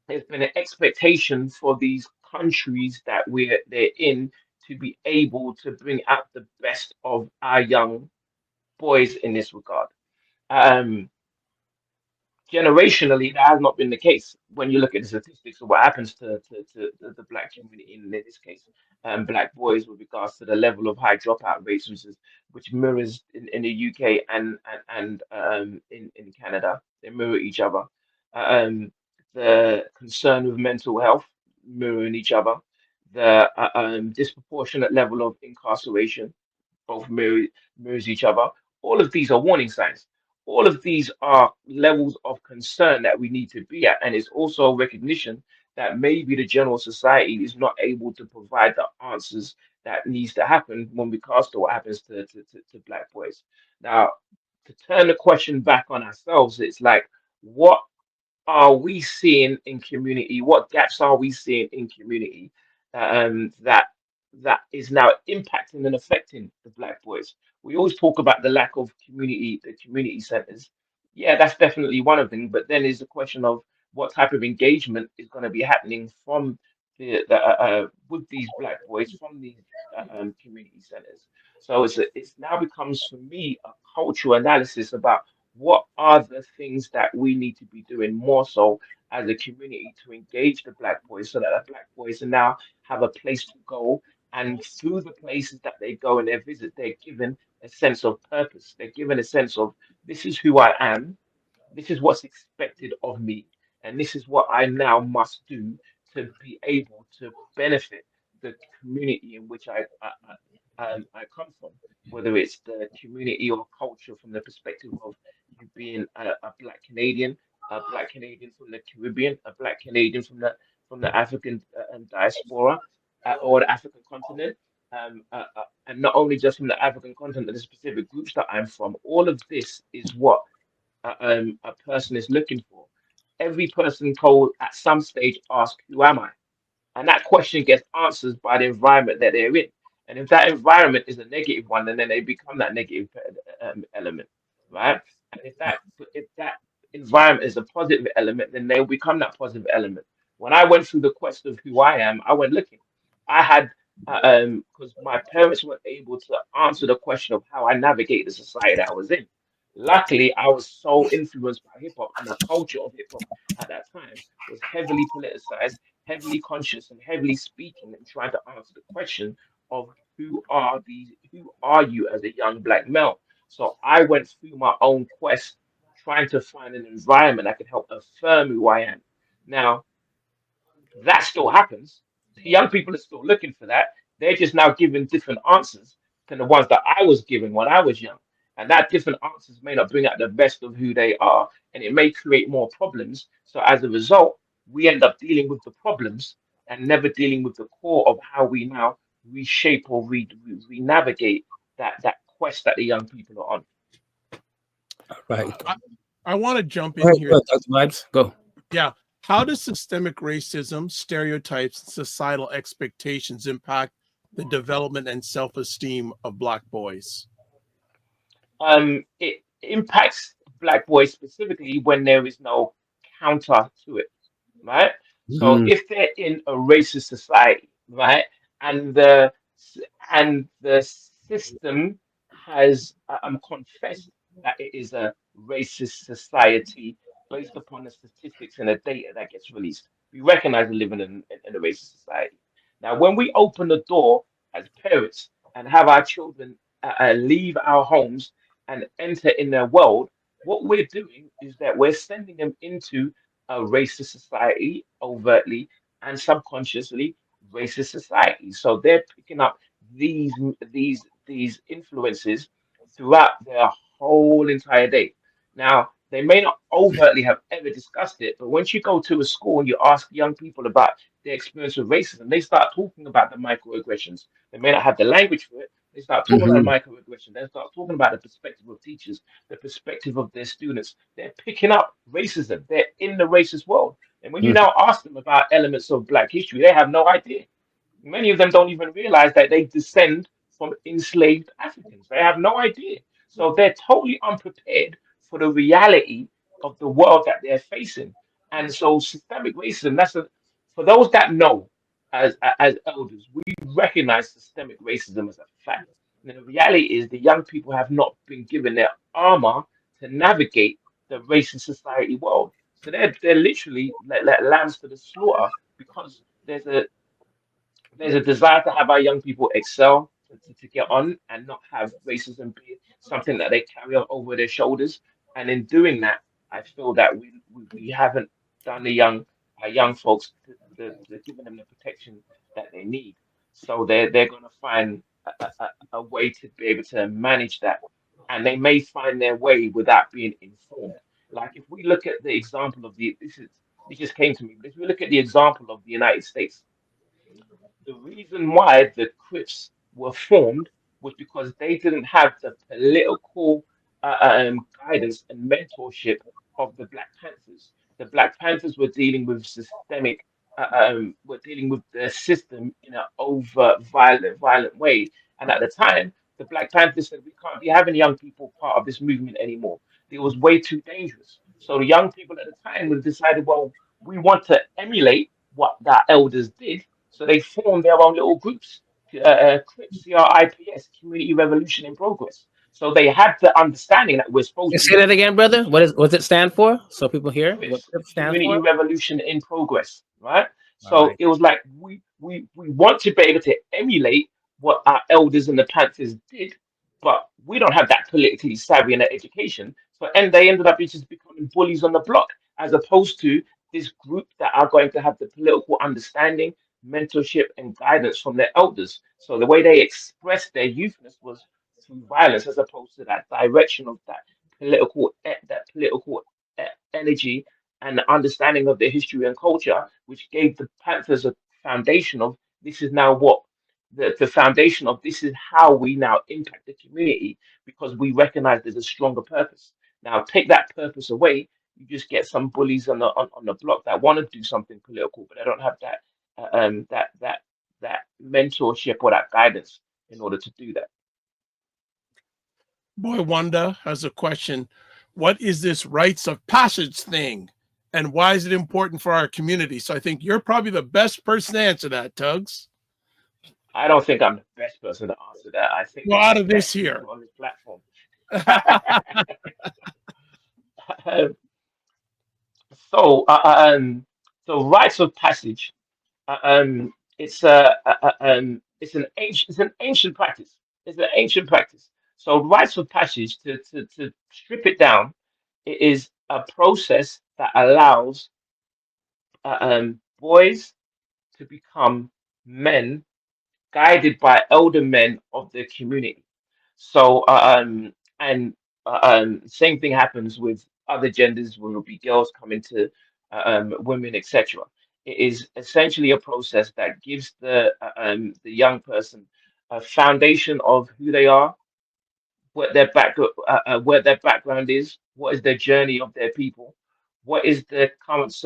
There's been an expectation for these countries that they're in to be able to bring out the best of our young boys in this regard. Um, Generationally, that has not been the case. When you look at the statistics of what happens to the black community, in this case, black boys, with regards to the level of high dropout rates, which mirrors in the UK and in Canada, they mirror each other. Um, the concern with mental health mirroring each other, the disproportionate level of incarceration both mirrors each other. All of these are warning signs. All of these are levels of concern that we need to be at, and it's also a recognition that maybe the general society is not able to provide the answers that needs to happen when we cast to what happens to black boys. Now, to turn the question back on ourselves, it's like, what are we seeing in community? What gaps are we seeing in community, that is now impacting and affecting the black boys? We always talk about the lack of the community centers. Yeah, that's definitely one of them. But then there's the question of what type of engagement is going to be happening from with these black boys from these community centers. So it's now becomes for me a cultural analysis about what are the things that we need to be doing more so as a community to engage the black boys, so that the black boys now have a place to go, and through the places that they go and they visit, they're given a sense of purpose. They're given a sense of, this is who I am, this is what's expected of me, and this is what I now must do to be able to benefit the community in which I come from, whether it's the community or culture from the perspective of you being a Black Canadian, a Black Canadian from the Caribbean, a Black Canadian from the African diaspora, or the African continent, and not only just from the African continent, but the specific groups that I'm from. All of this is what a person is looking for. Every person told at some stage ask, "Who am I?" And that question gets answered by the environment that they're in. And if that environment is a negative one, then they become that negative element, right? And if that environment is a positive element, then they'll become that positive element. When I went through the quest of who I am, I went looking. I had because my parents weren't able to answer the question of how I navigate the society that I was in. Luckily, I was so influenced by hip hop, and the culture of hip hop at that time was heavily politicized, heavily conscious, and heavily speaking and trying to answer the question of who are you as a young black male. So I went through my own quest trying to find an environment that could help affirm who I am. Now, that still happens. The young people are still looking for that. They're just now giving different answers than the ones that I was given when I was young. And that different answers may not bring out the best of who they are, and it may create more problems. So as a result, we end up dealing with the problems and never dealing with the core of how we now reshape or navigate that quest that the young people are on. Right. I want to jump Go in ahead, here. go ahead, Dr. Vibes. Go. Yeah. How does systemic racism, stereotypes, and societal expectations impact the development and self-esteem of Black boys? It impacts black boys specifically when there is no counter to it, right? So Mhm. if they're in a racist society, right, and the system has confessed that it is a racist society based upon the statistics and the data that gets released, we recognize we're living in a racist society. Now, when we open the door as parents and have our children leave our homes and enter in their world, what we're doing is that we're sending them into a racist society overtly and subconsciously racist society. So they're picking up these influences throughout their whole entire day. Now, they may not overtly have ever discussed it, but once you go to a school and you ask young people about their experience with racism, they start talking about the microaggressions. They may not have the language for it. They start talking about Mhm. microaggression. They start talking about the perspective of teachers, the perspective of their students. They're picking up racism. They're in the racist world. And when you Mhm. now ask them about elements of Black history, they have no idea. Many of them don't even realize that they descend from enslaved Africans. They have no idea. So they're totally unprepared for the reality of the world that they're facing. And so systemic racism, for those that know as elders, we recognize systemic racism as a fact. And the reality is the young people have not been given their armor to navigate the racist society world. So they're literally let lambs to the slaughter because there's a desire to have our young people excel, to get on and not have racism be something that they carry on over their shoulders. And in doing that, I feel that we haven't done our young folks to giving them the protection that they need. So they're going to find a way to be able to manage that, and they may find their way without being informed. Like if we look at the example of this just came to me, but if we look at the example of the United States, the reason why the Crips were formed was because they didn't have the political guidance and mentorship of the Black Panthers. The Black Panthers were dealing with were dealing with the system in an overt, violent way. And at the time, the Black Panthers said, we can't be having young people part of this movement anymore. It was way too dangerous. So the young people at the time would decided, well, we want to emulate what the elders did, so they formed their own little groups, CRIPS, CRIPS, Community Revolution in Progress. So they had the understanding that we're supposed to Say be that again, brother. What's it stand for? So people hear what CRIPS, CRIP stands Community for. Revolution in Progress, right? All So right. it was like we want to be able to emulate what our elders and the Panthers did, but we don't have that politically savvy and that education. So and they ended up just becoming bullies on the block, as opposed to this group that are going to have the political understanding, mentorship, and guidance from their elders. So the way they expressed their youthness was through violence, as opposed to that direction of that political energy and the understanding of their history and culture, which gave the Panthers a foundation of this is now what the foundation of this is how we now impact the community because we recognize there's a stronger purpose. Now, take that purpose away, you just get some bullies on the block that want to do something political, but they don't have that mentorship or that guidance in order to do that. Boy Wanda has a question. What is this rites of passage thing? And why is it important for our community? So I think you're probably the best person to answer that, Tuggs. I don't think I'm the best person to answer that. I think Well, there's out of this best here. people on this platform. so, so rites of passage. It's an ancient practice. It's an ancient practice. So rites of passage, to strip it down, it is a process that allows boys to become men guided by elder men of the community. So, same thing happens with other genders, where it'll be girls coming to women, etc. It is essentially a process that gives the young person a foundation of who they are, where their background is, what is their journey of their people, what is the current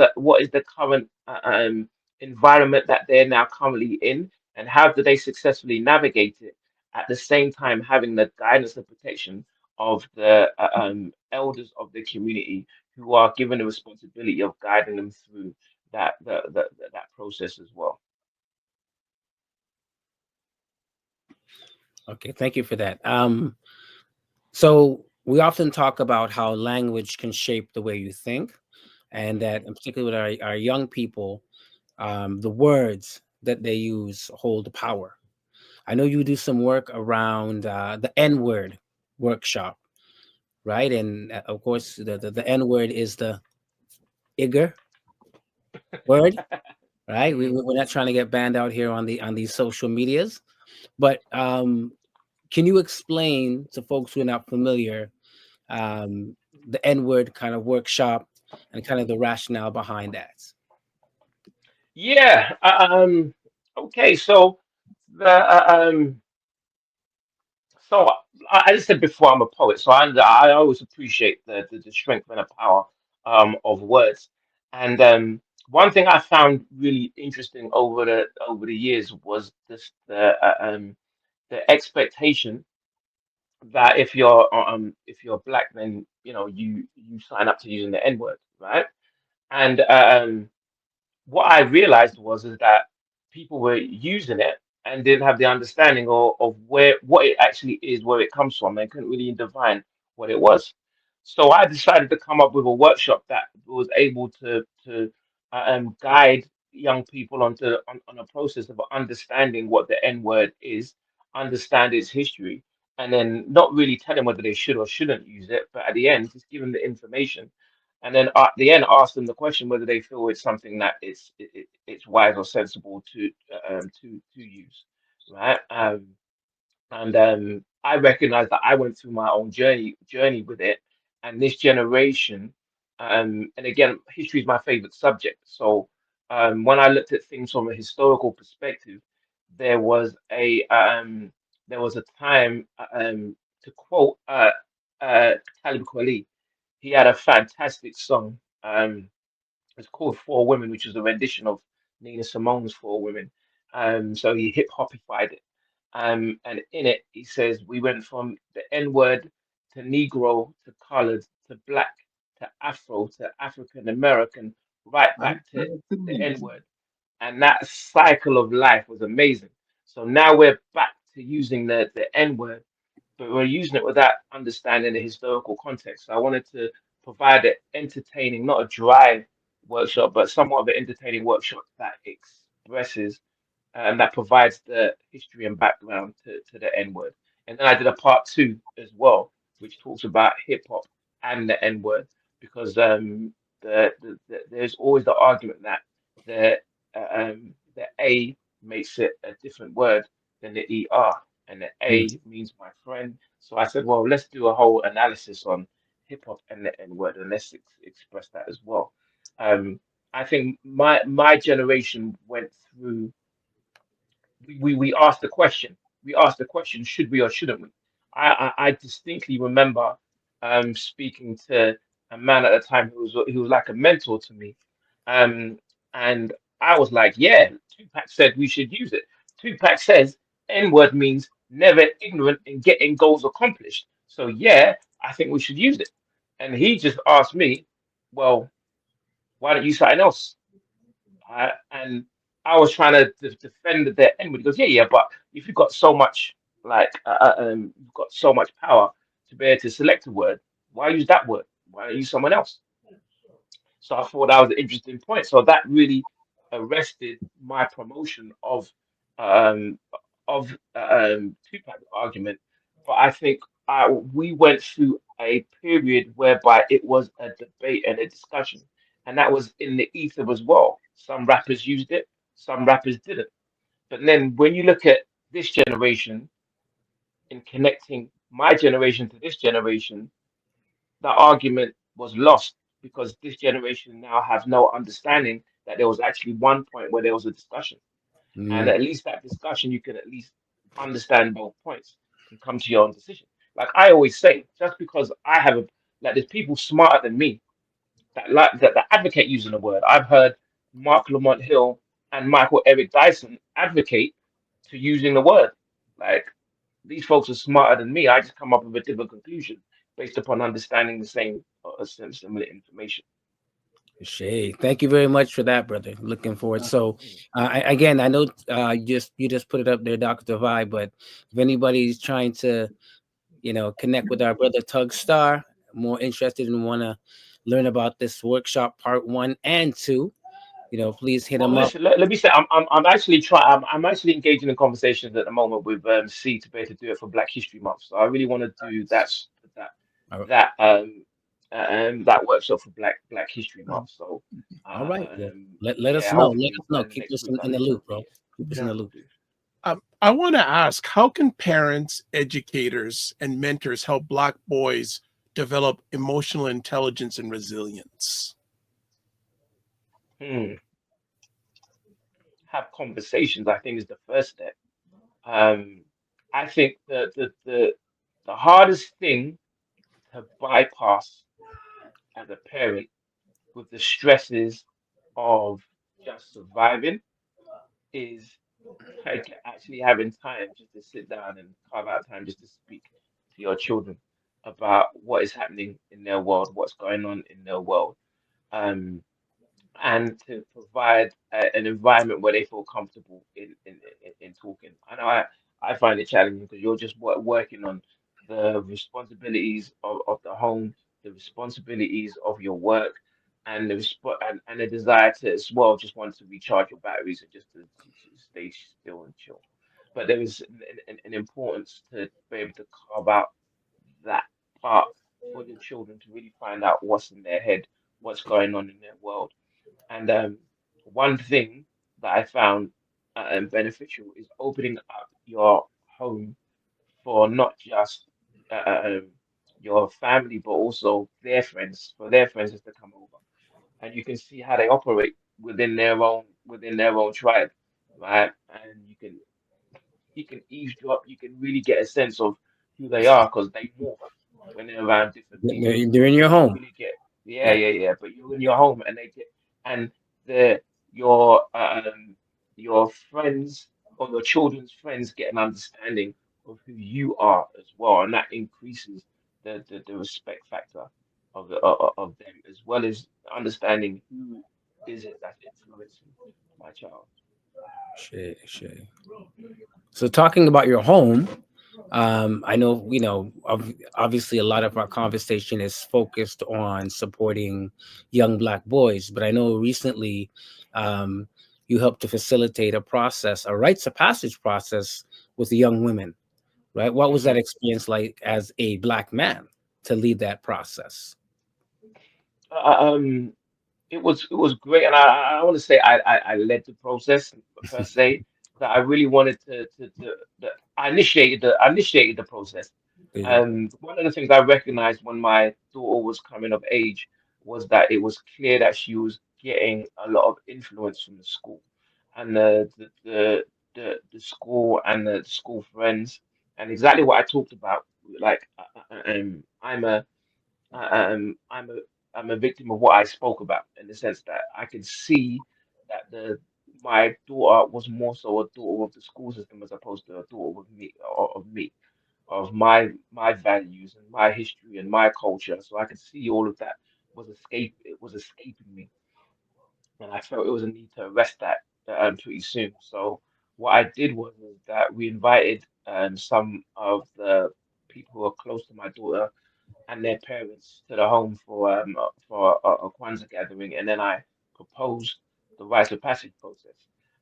environment that they're now currently in, and how do they successfully navigate it, at the same time having the guidance and protection of the elders of the community who are given the responsibility of guiding them through that process as well. Okay, thank you for that. So we often talk about how language can shape the way you think, and that, in particular with our young people, the words that they use hold power. I know you do some work around the N word workshop, right? And of course, the N word is the igger word, right? We're not trying to get banned out here on these social medias, but can you explain to folks who are not familiar the N word kind of workshop and kind of the rationale behind that? Yeah. Okay. So I just said before, I'm a poet, so I always appreciate the strength and the power of words. And one thing I found really interesting over the years was this the expectation that if you're black, then you sign up to using the N word, right? And what I realized was is that people were using it and didn't have the understanding of what it actually is, where it comes from. They couldn't really define what it was. So I decided to come up with a workshop that was able to guide young people on a process of understanding what the N word is, understand its history, and then not really tell them whether they should or shouldn't use it, but at the end, just give them the information, and then at the end ask them the question whether they feel it's something that it's wise or sensible to use, right? And I recognize that I went through my own journey with it, and this generation, and again, history is my favorite subject. So when I looked at things from a historical perspective, there was a um, there was a time, to quote Talib Kweli, he had a fantastic song. It's called Four Women, which is a rendition of Nina Simone's Four Women. So he hip hopified it. And in it, he says, we went from the N word to Negro to colored to black to Afro to African American, right back to the N word. And that cycle of life was amazing. So now we're back to using the N word, but we're using it without understanding the historical context. So I wanted to provide an entertaining, not a dry workshop, but somewhat of an entertaining workshop that expresses and that provides the history and background to the N word. And then I did a part two as well, which talks about hip hop and the N word, because there's always the argument that the A makes it a different word than the ER, and the A means my friend. So I said, well, let's do a whole analysis on hip hop and the N word, and let's express that as well. Um, I think my generation went through we asked the question. We asked the question, should we or shouldn't we? I distinctly remember speaking to a man at the time who was like a mentor to me. Um, and I was like, yeah, Tupac said we should use it. Tupac says N-word means never ignorant in getting goals accomplished. So yeah, I think we should use it. And he just asked me, well, why don't you use something else? And I was trying to defend the N-word. He goes, yeah, yeah, but if you've got so much you've got so much power to be able to select a word, why use that word? Why not use someone else? So I thought that was an interesting point. So that really arrested my promotion um of Tupac argument. But I think we went through a period whereby it was a debate and a discussion, and that was in the ether as well. Some rappers used it, some rappers didn't. But then when you look at this generation in connecting my generation to this generation, that argument was lost because this generation now have no understanding that there was actually one point where there was a discussion. And Mm. at least that discussion, you can at least understand both points and come to your own decision. Like I always say, just because I have there's people smarter than me that advocate using the word. I've heard Mark Lamont Hill and Michael Eric Dyson advocate to using the word. Like these folks are smarter than me. I just come up with a different conclusion based upon understanding the same similar information. Shay, thank you very much for that, brother. Looking forward. So, again, I know you just put it up there, Dr. Vibe, but if anybody's trying to, connect with our brother Tuggstar, more interested and want to learn about this workshop part 1 and 2, please hit Well, them up. listen. Let me say, I'm actually trying. I'm actually engaging in conversations at the moment with C to be able to do it for Black History Month. So I really want to do that All right. that workshop for Black History Month. So All right. Well, let us yeah, know. Let hopefully us know. by the Keep next us week in I'll the be able loop, to bro. do Keep us in the it. loop. I want to ask, how can parents, educators, and mentors help Black boys develop emotional intelligence and resilience? Have conversations, I think, is the first step. Um, I think the hardest thing to bypass as a parent with the stresses of just surviving is like actually having time just to sit down and carve out time just to speak to your children about what is happening in their world, what's going on in their world. Um, and to provide an environment where they feel comfortable in talking. I know I find it challenging because you're just working on the responsibilities of the home, the responsibilities of your work, and and the desire to as well just want to recharge your batteries and just to stay still and chill. But there is an importance to be able to carve out that part for the children to really find out what's in their head, what's going on in their world. And one thing that I found beneficial is opening up your home for not just your family, but also their friends, for their friends just to come over, and you can see how they operate within their own tribe, right? And you can eavesdrop, you can really get a sense of who they are because they morph when they're around different people. They're in your So you home. really get, yeah. But you're in your home, and they get, and the your friends or your children's friends get an understanding of who you are as well, and that increases the respect factor of them, as well as understanding who is it that's influencing my child. Shay. So talking about your home, I know, obviously a lot of our conversation is focused on supporting young Black boys, but I know recently um, you helped to facilitate a rites of passage process with young women, right? What was that Mhm. experience like as a Black man to lead that process? Uh, um, it was great, and I want to say I led the process per se. That I really wanted to that I initiated the process. Yeah. One of the things I recognized when my daughter was coming of age was that it was clear that she was getting a lot of influence from the school, and the school and the school friends, and exactly what I talked about. Like, I'm a I'm a victim of what I spoke about, in the sense that I could see that the my daughter was more so a daughter of the school system as opposed to a daughter of me, of my values and my history and my culture. So I could see all of that was escaping me, and I felt it was a need to arrest that pretty soon. So what I did was that we invited some of the people who are close to my daughter and their parents to the home for a Kwanzaa gathering, and then I proposed the rites of passage process.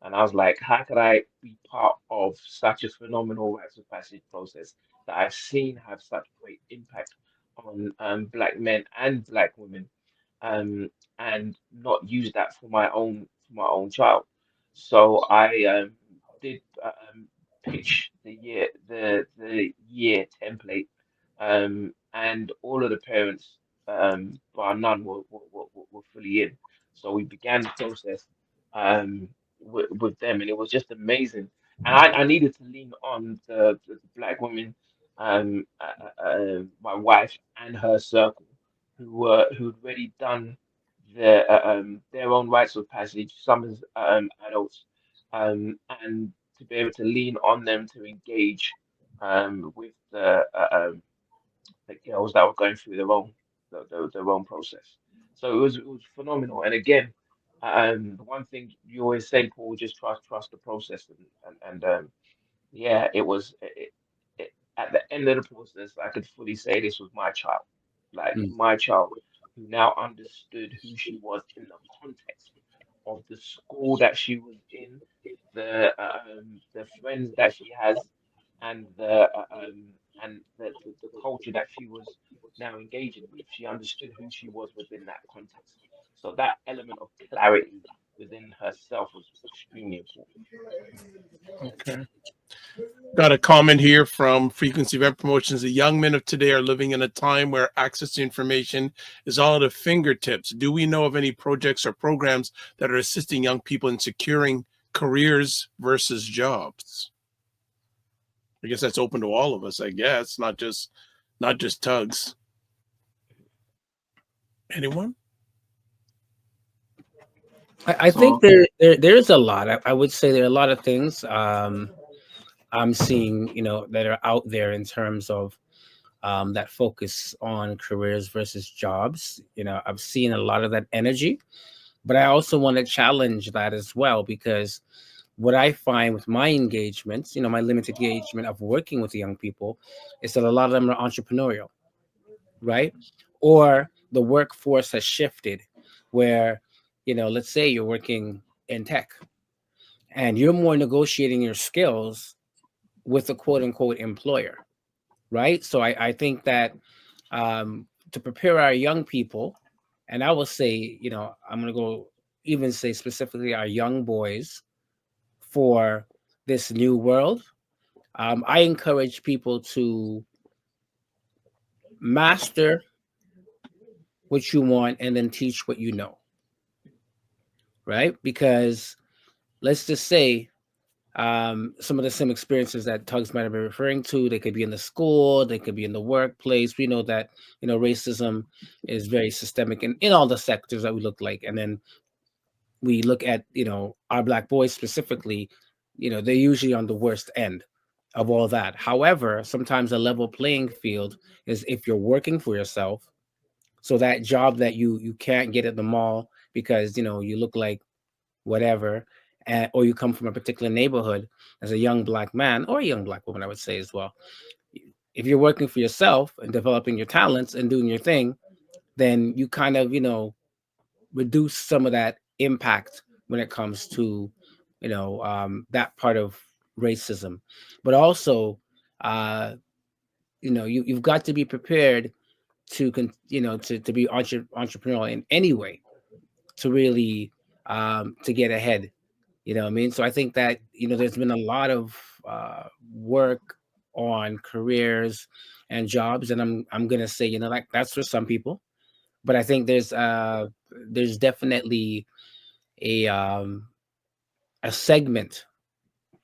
And I was like, how could I be part of such a phenomenal rites of passage process that I've seen have such great impact on black men and black women, um, and not use that for my own child. So I did pitch the year template, and all of the parents, bar none, were fully in. So we began the process with them, and it was just amazing. And I needed to lean on the black women, my wife and her circle, who'd already done their own rites of passage, some as adults, and to be able to lean on them to engage with the girls that were going through their own process. So it was phenomenal. And again, the one thing you always say, Paul, just trust the process, and yeah, at the end of the process, I could fully say this was my child, like Mm. my child, who now understood who she was in the context of the school that she was in, the friends that she has, and the culture that she was now engaging with. She understood who she was within that context. So that element of clarity within herself was extremely important. Okay. Got a comment here from Frequency Event Promotions. The young men of today are living in a time where access to information is all at their fingertips. Do we know of any projects or programs that are assisting young people in securing careers versus jobs? I guess that's open to all of us, I guess, not just Tuggs. Anyone? I think there's a lot. I would say there are a lot of things I'm seeing, that are out there in terms of that focus on careers versus jobs. I've seen a lot of that energy, but I also want to challenge that as well, because what I find with my engagements, my limited engagement of working with the young people, is that a lot of them are entrepreneurial, right? Or the workforce has shifted where, let's say you're working in tech and you're more negotiating your skills with a quote unquote employer, right? So I think that to prepare our young people, and I will say, I'm going to go even say specifically our young boys for this new world, I encourage people to master what you want and then teach what you know, right? Because let's just say some of the same experiences that Tuggs might have been referring to, they could be in the school, they could be in the workplace. We know that, racism is very systemic in all the sectors that we look like. And then we look at, our black boys specifically, they're usually on the worst end of all that. However, sometimes a level playing field is if you're working for yourself. So that job that you can't get at the mall because, you look like whatever, or you come from a particular neighborhood as a young black man or a young black woman, I would say as well. If you're working for yourself and developing your talents and doing your thing, then you kind of, reduce some of that impact when it comes to, that part of racism. But also, you've got to be prepared to, to be entrepreneurial in any way to really to get ahead. You know what I mean? So I think that, there's been a lot of work on careers and jobs, and I'm gonna say, like that's for some people, but I think there's definitely a segment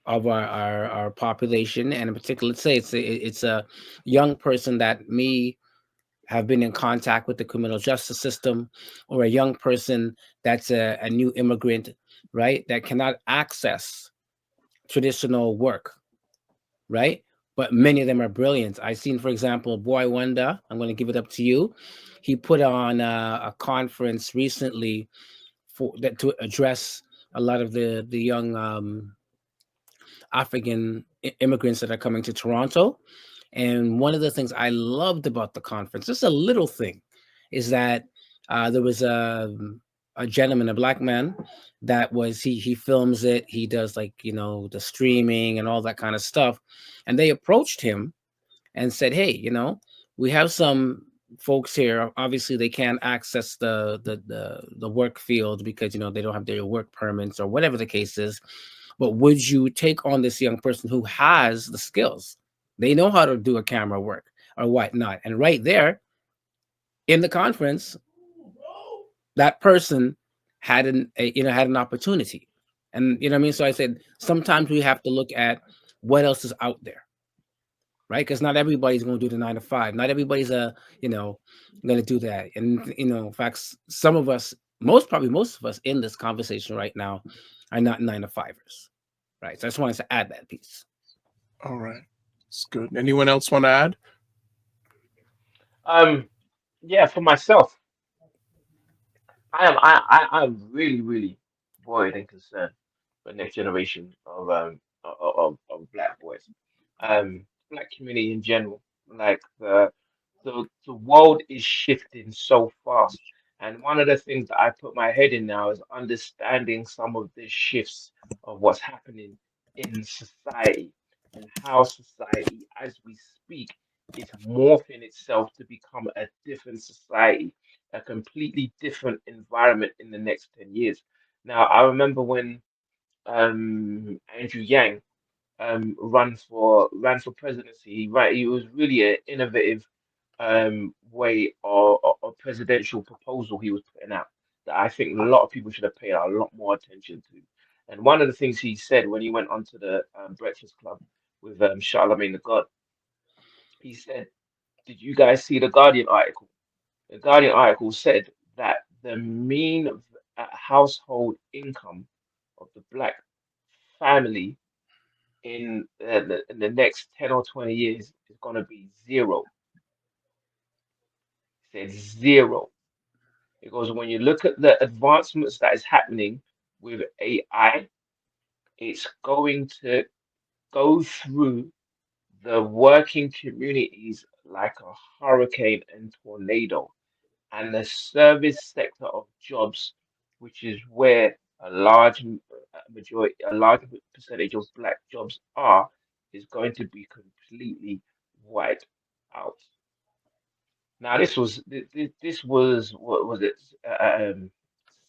of our population, and in particular, let's say it's a young person that may have been in contact with the criminal justice system, or a young person that's a new immigrant, right, that cannot access traditional work, right? But many of them are brilliant. I seen, for example, Boy Wonder. I'm going to give it up to you. He put on a conference recently for that to address a lot of the young African immigrants that are coming to Toronto. And one of the things I loved about the conference, just a little thing, is that there was a gentleman, a black man, that was he films it. He does, like, the streaming and all that kind of stuff. And they approached him and said, "Hey, we have some folks here. Obviously, they can't access the work field because they don't have their work permits or whatever the case is. But would you take on this young person who has the skills? They know how to do a camera work or whatnot." And right there in the conference, that person had had an opportunity. And you know what I mean? So I said, sometimes we have to look at what else is out there, right? Because not everybody's going to do the 9 to 5. Not everybody's going to do that. And in fact, some of us, most of us in this conversation right now, are not 9 to 5ers, right? So I just wanted to add that piece. All right, it's good. Anyone else want to add? Yeah, for myself, I'm really, really worried and concerned for the next generation of black boys, black community in general. Like the world is shifting so fast, and one of the things that I put my head in now is understanding some of the shifts of what's happening in society and how society, as we speak, is morphing itself to become a different society, a completely different environment in the next 10 years. Now, I remember when Andrew Yang ran for presidency. Right, he was really an innovative way or presidential proposal he was putting out that I think a lot of people should have paid a lot more attention to. And one of the things he said when he went onto the Breakfast Club with Charlemagne the God, he said, "Did you guys see the Guardian article?" The Guardian article said that the mean household income of the black family in the next 10 or 20 years is going to be zero. It said zero. Because when you look at the advancements that is happening with AI, it's going to go through the working communities like a hurricane and tornado. And the service sector of jobs, which is where a large percentage of black jobs are, is going to be completely wiped out. Now, this was what was it,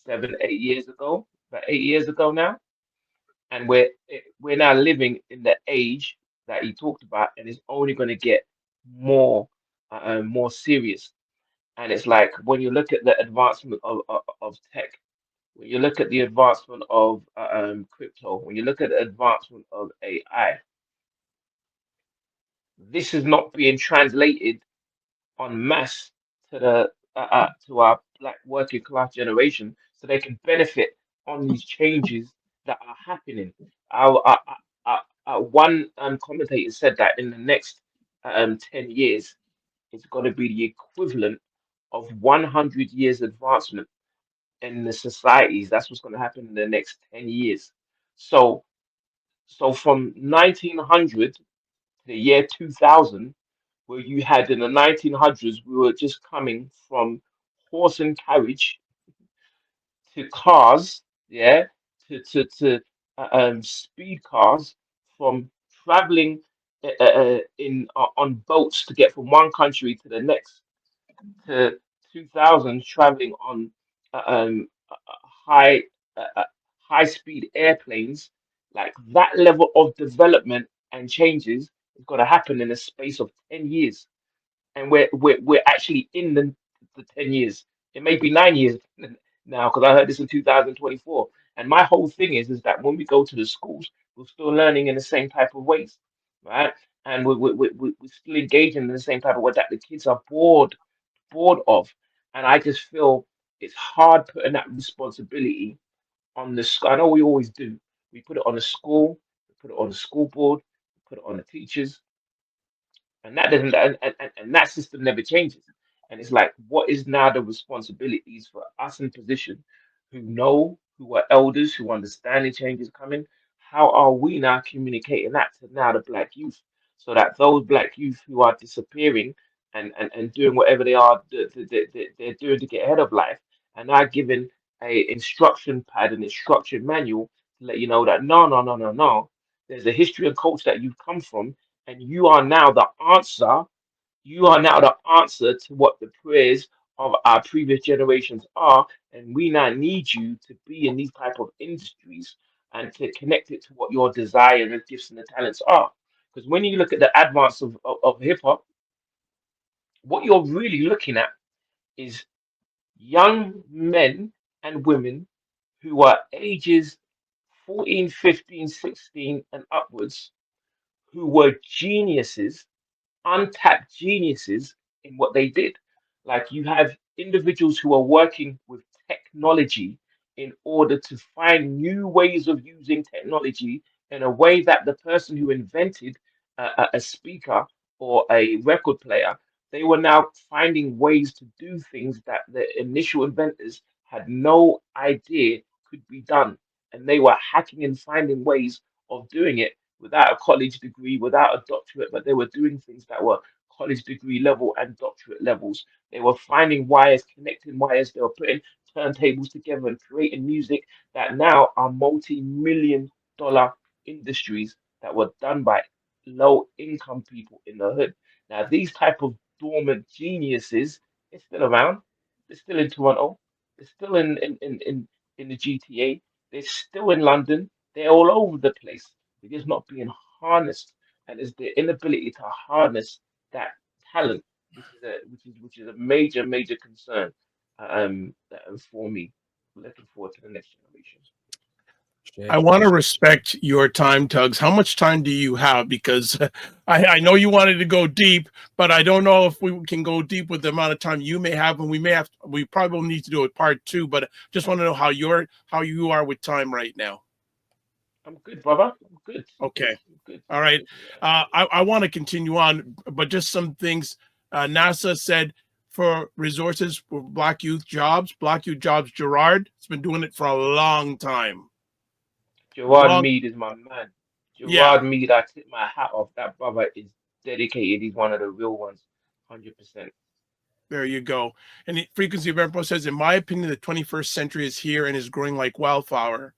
7, 8 years ago, about 8 years ago now, and we're now living in the age that he talked about, and it's only going to get more serious. And it's like when you look at the advancement of tech, when you look at the advancement of crypto, when you look at the advancement of AI, this is not being translated en masse to our black working class generation, so they can benefit on these changes that are happening. One commentator said that in the next 10 years, it's going to be the equivalent of 100 years advancement in the societies. That's what's going to happen in the next 10 years. So, so from 1900 to the year 2000, where you had in the 1900s, we were just coming from horse and carriage to cars, yeah, to speed cars, from traveling on boats to get from one country to the next, to 2000 traveling on uh, um, uh, uh, high high speed airplanes. Like that level of development and changes is going to happen in a space of 10 years, and we're actually in the 10 years. It may be 9 years now, because I heard this in 2024, And my whole thing is that when we go to the schools, we're still learning in the same type of ways, right? And we're still engaging in the same type of way that the kids are bored of. And I just feel it's hard putting that responsibility on the school. I know we always do. We put it on the school, we put it on the school board, we put it on the teachers, and that doesn't and that system never changes. And it's like, what is now the responsibilities for us in position who know, who are elders, who understand the changes coming? How are we now communicating that to now the black youth, so that those black youth who are disappearing and doing whatever they are they're doing to get ahead of life, and are given a instruction pad and instruction manual to let you know that no, there's a history and culture that you've come from, and you are now the answer. You are now the answer to what the prayers of our previous generations are, and we now need you to be in these type of industries and to connect it to what your desire and gifts and the talents are. Because when you look at the advance of hip hop, what you're really looking at is young men and women who are ages 14, 15, 16, and upwards, who were geniuses, untapped geniuses in what they did. Like, you have individuals who are working with technology in order to find new ways of using technology in a way that the person who invented a speaker or a record player, they were now finding ways to do things that the initial inventors had no idea could be done. And they were hacking and finding ways of doing it without a college degree, without a doctorate, but they were doing things that were college degree level and doctorate levels. They were finding wires, connecting wires, they were putting turntables together and creating music that now are multi-million-dollar industries that were done by low income people in the hood. Now, these type of dormant geniuses, they're still around. They're still in Toronto. They're still in the GTA. They're still in London. They're all over the place. They're just not being harnessed, and it's the inability to harness that talent, which is a major concern. For me, looking forward to the next generation. I want to respect your time, Tuggs. How much time do you have? Because I know you wanted to go deep, but I don't know if we can go deep with the amount of time you may have, and we probably will need to do a part two. But just want to know how you are with time right now. I'm good, brother. I'm good. Okay. I'm good. All right. I want to continue on, but just some things. NASA said for resources for Black youth jobs, Gerard has been doing it for a long time. Gerard Mead is my man. Yeah, Gerard Mead, I tip my hat off. That brother is dedicated. He's one of the real ones, 100%. there you go. And the Frequency of Empire says, in my opinion, the 21st century is here and is growing like wildfire.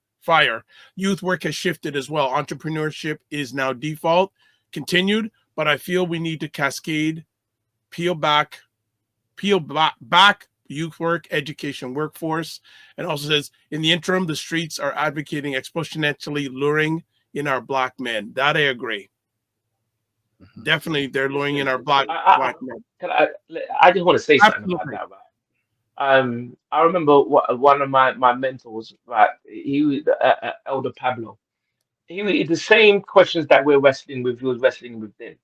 Youth work has shifted as well. Entrepreneurship is now default. Continued, but I feel we need to cascade, peel back youth work, education, workforce. And also says, in the interim, the streets are advocating exponentially luring in our Black men. That I agree. Definitely, they're luring in our Black men. I just want to say something about Absolutely. that, right? I remember one of my mentors, right? He was Elder Pablo. He the same questions that we're wrestling with. He was wrestling with then,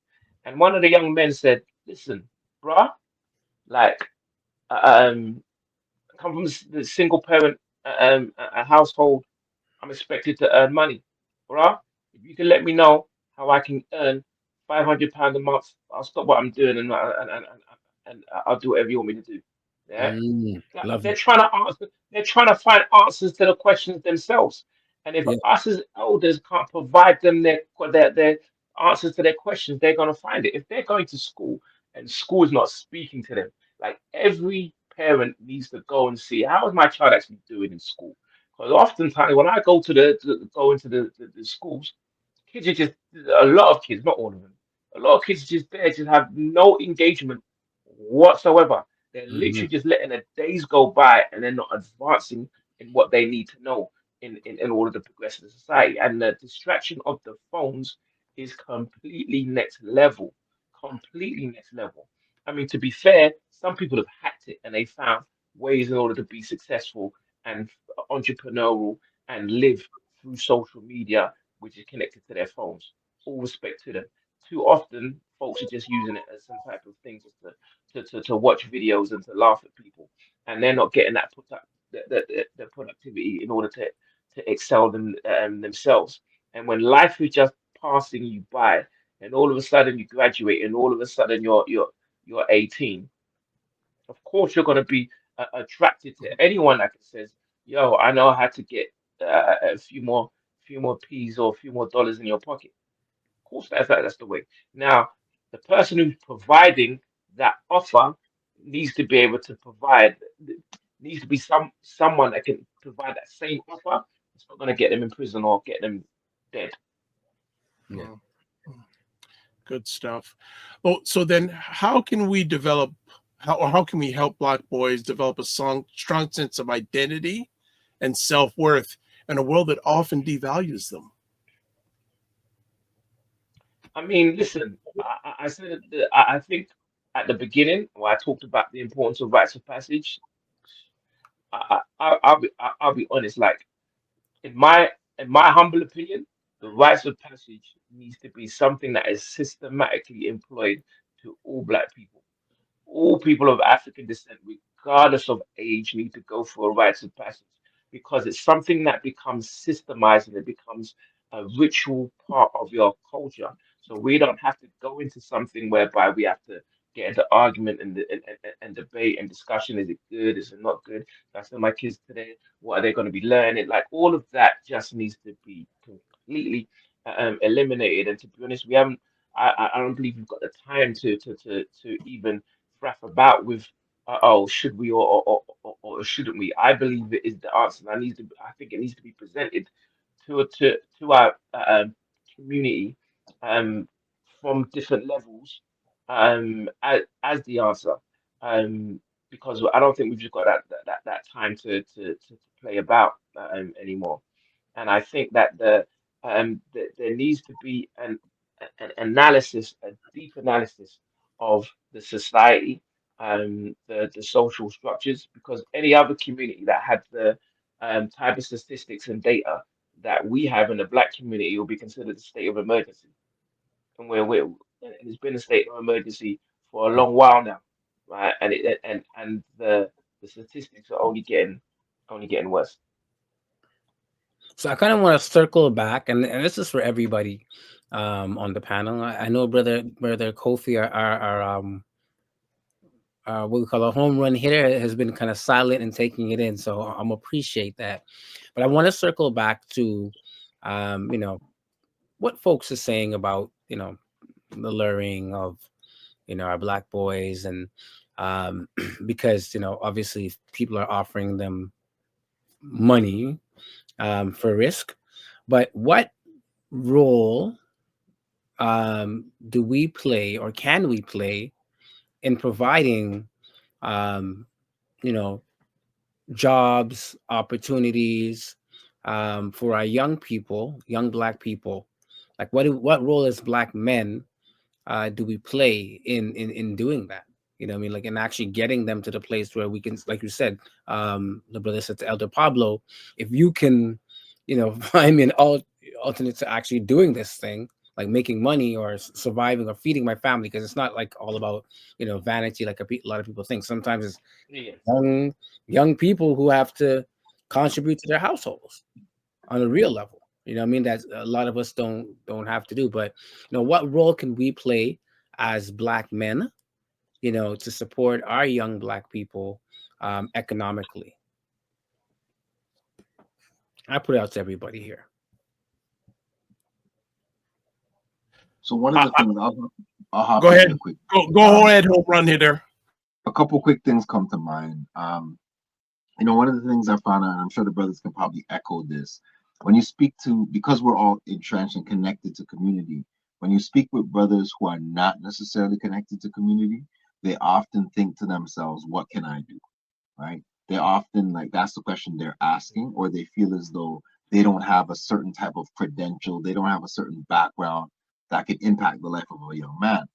and one of the young men said, "Listen, bruh, like, um, I come from the single parent a household. I'm expected to earn money, bruh. If you can let me know how I can earn £500 a month, I'll stop what I'm doing and I'll do whatever you want me to do." Yeah. Like, Love they're it. trying to answer, they're trying to find answers to the questions themselves. And if Yeah. us as elders can't provide them their answers to their questions, they're gonna find it. If they're going to school and school is not speaking to them, like, every parent needs to go and see how is my child actually doing in school. Because oftentimes when I go go into the schools, kids are just a lot of kids, not all of them. A lot of kids are just there, just have no engagement whatsoever. They're Hmm. literally just letting the days go by and they're not advancing in what they need to know in order to progress in society. And the distraction of the phones is completely next level. Completely next level. I mean, to be fair, some people have hacked it and they found ways in order to be successful and entrepreneurial and live through social media, which is connected to their phones. All respect to them. Too often, folks are just using it as some type of thing just to watch videos and to laugh at people, and they're not getting that the productivity in order to excel themselves. And when life is just passing you by, and all of a sudden you graduate, and all of a sudden you're 18, of course you're going to be attracted to anyone that says, "Yo, I know how to get a few more peas or a few more dollars in your pocket." Of course, that's the way. Now, the person who's providing that offer needs to be able to provide. Needs to be someone that can provide that same offer. It's not going to get them in prison or get them dead. Yeah. Good stuff. Well, so then how can we develop how can we help Black boys develop a strong sense of identity and self-worth in a world that often devalues them? I mean, listen, I said that I think at the beginning when I talked about the importance of rites of passage, I'll be honest. Like in my humble opinion, the rites of passage needs to be something that is systematically employed to all Black people. All people of African descent, regardless of age, need to go for a rites of passage because it's something that becomes systemized and it becomes a ritual part of your culture. So we don't have to go into something whereby we have to get into argument and debate and discussion. Is it good? Is it not good? I tell my kids today, what are they going to be learning? Like all of that just needs to be completely eliminated. And to be honest, we haven't. I don't believe we've got the time to even faff about with oh should we or shouldn't we? I believe it is the answer. And I think it needs to be presented to our community um from different levels as the answer because I don't think we've just got that time to play about anymore. And I think that there needs to be an analysis, a deep analysis of the society, the social structures, because any other community that had the type of statistics and data that we have in the Black community will be considered a state of emergency. And and it's been a state of emergency for a long while now, right? And the statistics are only getting worse. So I kind of want to circle back, and this is for everybody on the panel. I know brother Kofi, what we call a home run hitter, has been kind of silent and taking it in. So I'm appreciate that. But I want to circle back to, you know, what folks are saying about, you know, the luring of, you know, our Black boys, and because, you know, obviously people are offering them money for risk. But what role do we play, or can we play, in providing, you know, jobs, opportunities for our young people, young Black people? Like, what role as Black men do we play in doing that? You know what I mean? Like, in actually getting them to the place where we can, like you said, the brother said to Elder Pablo, if you can, you know, find me an alternate to actually doing this thing, like making money or surviving or feeding my family, because it's not like all about, you know, vanity like a lot of people think. Sometimes it's Yes. young people who have to contribute to their households on a real level. You know what I mean? That a lot of us don't have to do. But, you know, what role can we play as Black men, you know, to support our young Black people economically? I put it out to everybody here. So one of the things I'll hop Go in ahead. real quick. Go ahead, home run hitter. A couple quick things come to mind. You know, one of the things I found out, and I'm sure the brothers can probably echo this, when you speak to, because we're all entrenched and connected to community, when you speak with brothers who are not necessarily connected to community, they often think to themselves, what can I do? Right? They often, like, that's the question they're asking, or they feel as though they don't have a certain type of credential, they don't have a certain background that could impact the life of a young man.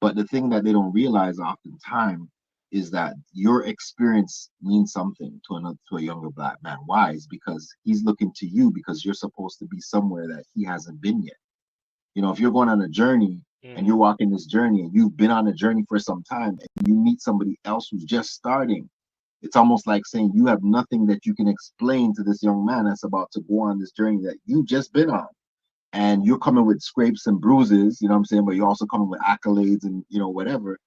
But the thing that they don't realize oftentimes is that your experience means something to a younger black man. Why? Is because he's looking to you because you're supposed to be somewhere that he hasn't been yet. You know, if you're going on a journey and you're walking this journey and you've been on a journey for some time and you meet somebody else who's just starting, it's almost like saying you have nothing that you can explain to this young man that's about to go on this journey that you've just been on. And you're coming with scrapes and bruises, you know what I'm saying? But you're also coming with accolades and, you know, whatever.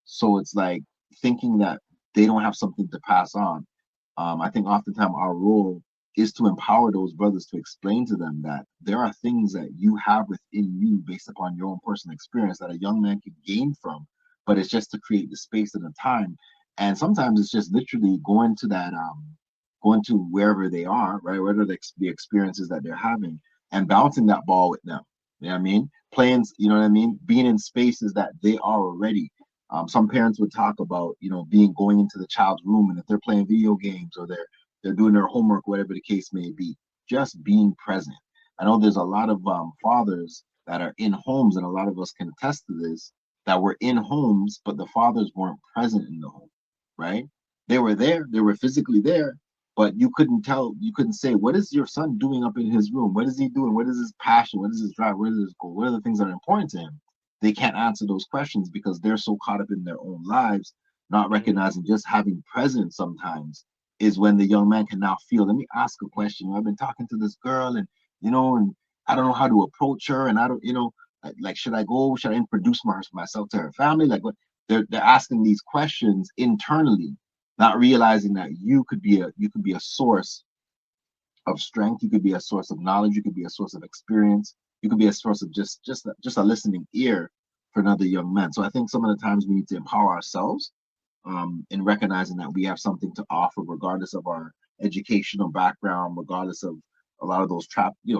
So it's like thinking that they don't have something to pass on. I think oftentimes our role is to empower those brothers to explain to them that there are things that you have within you based upon your own personal experience that a young man can gain from, but it's just to create the space and the time. And sometimes it's just literally going to that, going to wherever they are, right? Whether the experiences that they're having and bouncing that ball with them. You know what I mean? Playing, you know what I mean? Being in spaces that they are already. Some parents would talk about, you know, going into the child's room, and if they're playing video games or they're doing their homework, whatever the case may be, just being present. I know there's a lot of fathers that are in homes, and a lot of us can attest to this, that were in homes, but the fathers weren't present in the home, right? They were there, they were physically there, but you couldn't say, what is your son doing up in his room? What is he doing? What is his passion? What is his drive? Where does his goal? What are the things that are important to him? They can't answer those questions because they're so caught up in their own lives, not recognizing just having presence sometimes is when the young man can now feel, let me ask a question. I've been talking to this girl and, you know, and I don't know how to approach her. And I don't, you know, like, should I introduce myself to her family? Like what they're asking these questions internally, not realizing that you could be a source of strength. You could be a source of knowledge. You could be a source of experience. You could be a source of just a listening ear for another young man. So I think some of the times we need to empower ourselves in recognizing that we have something to offer, regardless of our educational background, regardless of a lot of those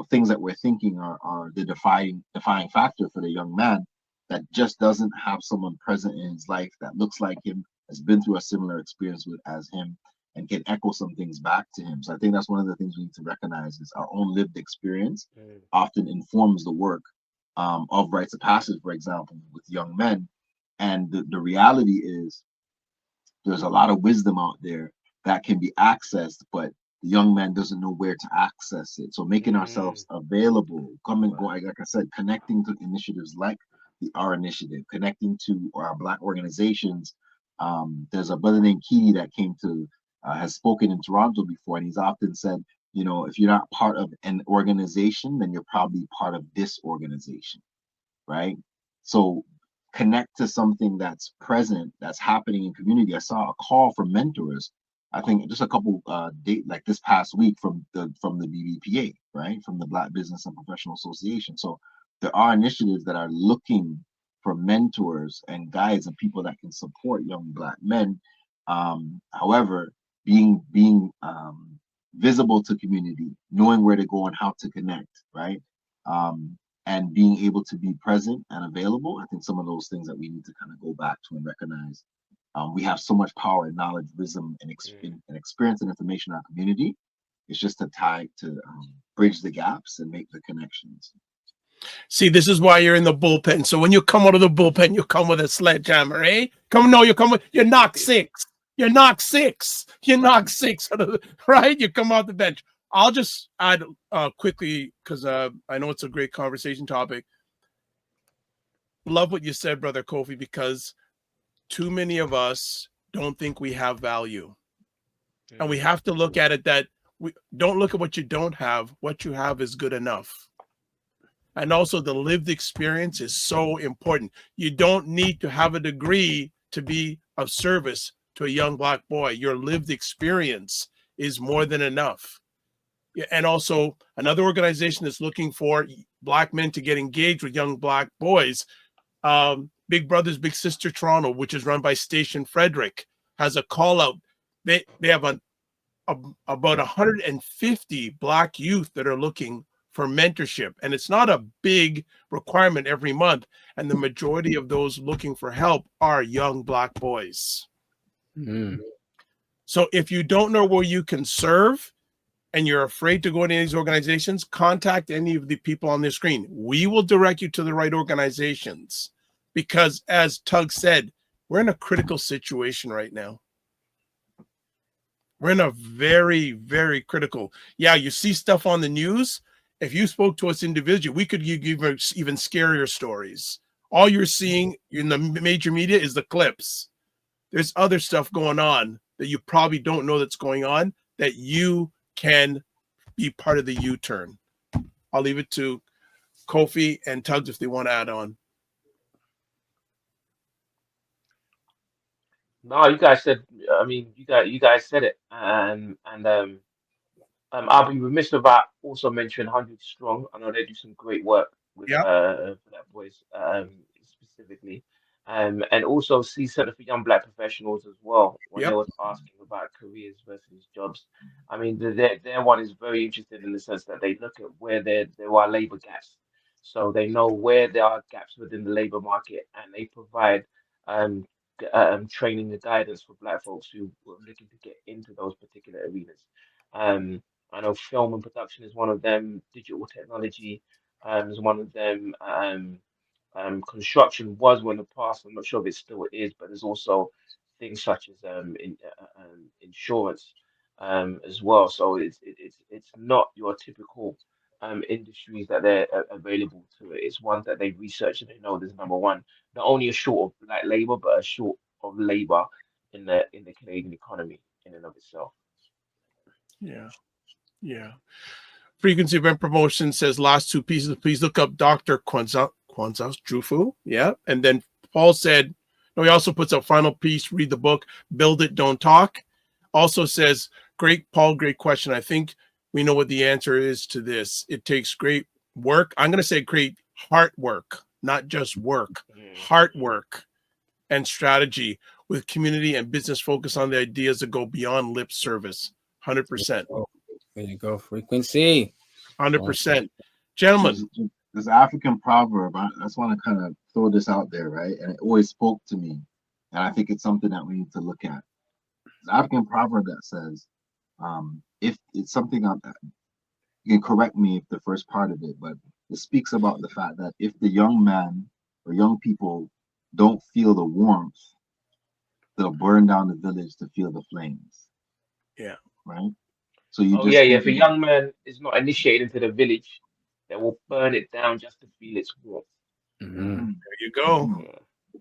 things that we're thinking are the defining factor for the young man that just doesn't have someone present in his life that looks like him, has been through a similar experience as him, and can echo some things back to him. So I think that's one of the things we need to recognize is our own lived experience often informs the work of rites of passage, for example, with young men. And the reality is there's a lot of wisdom out there that can be accessed, but the young man doesn't know where to access it. So making ourselves available, going, like I said, connecting to initiatives like the R Initiative, connecting to our Black organizations. There's a brother named Keely that has spoken in Toronto before, and he's often said, you know, if you're not part of an organization, then you're probably part of this organization, right? So connect to something that's present, that's happening in community. I saw a call from mentors, I think just a couple like this past week from the BBPA, right? From the Black Business and Professional Association. So there are initiatives that are looking for mentors and guides and people that can support young Black men. However, being visible to community, knowing where to go and how to connect, right? And being able to be present and available. I think some of those things that we need to kind of go back to and recognize. We have so much power and knowledge, wisdom, and experience and information in our community. It's just to bridge the gaps and make the connections. See, this is why you're in the bullpen. So when you come out of the bullpen, you come with a sledgehammer, eh? You knock six. You knock six. You knock six out of right? You come off the bench. I'll just add quickly, because I know it's a great conversation topic. Love what you said, Brother Kofi, because too many of us don't think we have value. And we have to look at it that we don't look at what you don't have. What you have is good enough. And also the lived experience is so important. You don't need to have a degree to be of service to a young Black boy. Your lived experience is more than enough. And also another organization that's looking for Black men to get engaged with young Black boys, Big Brothers Big Sister Toronto, which is run by Station Frederick, has a call out. They have about 150 Black youth that are looking for mentorship, and it's not a big requirement every month, and the majority of those looking for help are young Black boys. So if you don't know where you can serve and you're afraid to go into these organizations, contact any of the people on the screen. We will direct you to the right organizations, because as Tuggs said, we're in a critical situation right now. We're in a very, very critical. Yeah, you see stuff on the news. If you spoke to us individually, we could give even scarier stories. All you're seeing in the major media is the clips. There's other stuff going on that you probably don't know that's going on that you can be part of the U-turn. I'll leave it to Kofi and Tuggs if they want to add on. No, you guys said. I mean, you guys said it, I'll be remiss about also mentioning 100 Strong. I know they do some great work with Yeah. for that boys specifically, and also C Center for Young Black Professionals as well. When they Yep. was asking about careers versus jobs, I mean their one is very interesting in the sense that they look at where there are labor gaps, so they know where there are gaps within the labor market, and they provide um training and guidance for Black folks who are looking to get into those particular arenas. Um, I know film and production is one of them. Digital technology is one of them. Construction was one in the past. I'm not sure if it still is, but there's also things such as insurance as well. So it's not your typical industries that they're available to. It's ones that they research and they know there's number one, not only a short of like labor, but a short of labor in the Canadian economy in and of itself. Yeah. Yeah. Frequency Event Promotion says last two pieces. Please look up Dr. Kwanzaa Jufu. Yeah. And then Paul said, no, he also puts up final piece, read the book, Build It, Don't Talk. Also says, great, Paul, great question. I think we know what the answer is to this. It takes great work. I'm going to say great heart work, not just work, heart work and strategy with community and business focus on the ideas that go beyond lip service. 100%. There you go. Frequency. 100%. Gentlemen. This African proverb, I just want to kind of throw this out there, right? And it always spoke to me. And I think it's something that we need to look at. This African proverb that says, if it's something you can correct me if the first part of it, but it speaks about the fact that if the young man or young people don't feel the warmth, they'll burn down the village to feel the flames. Yeah. Right? So you yeah. If a young man is not initiated into the village, they will burn it down just to feel its warmth. Mm-hmm. There you go.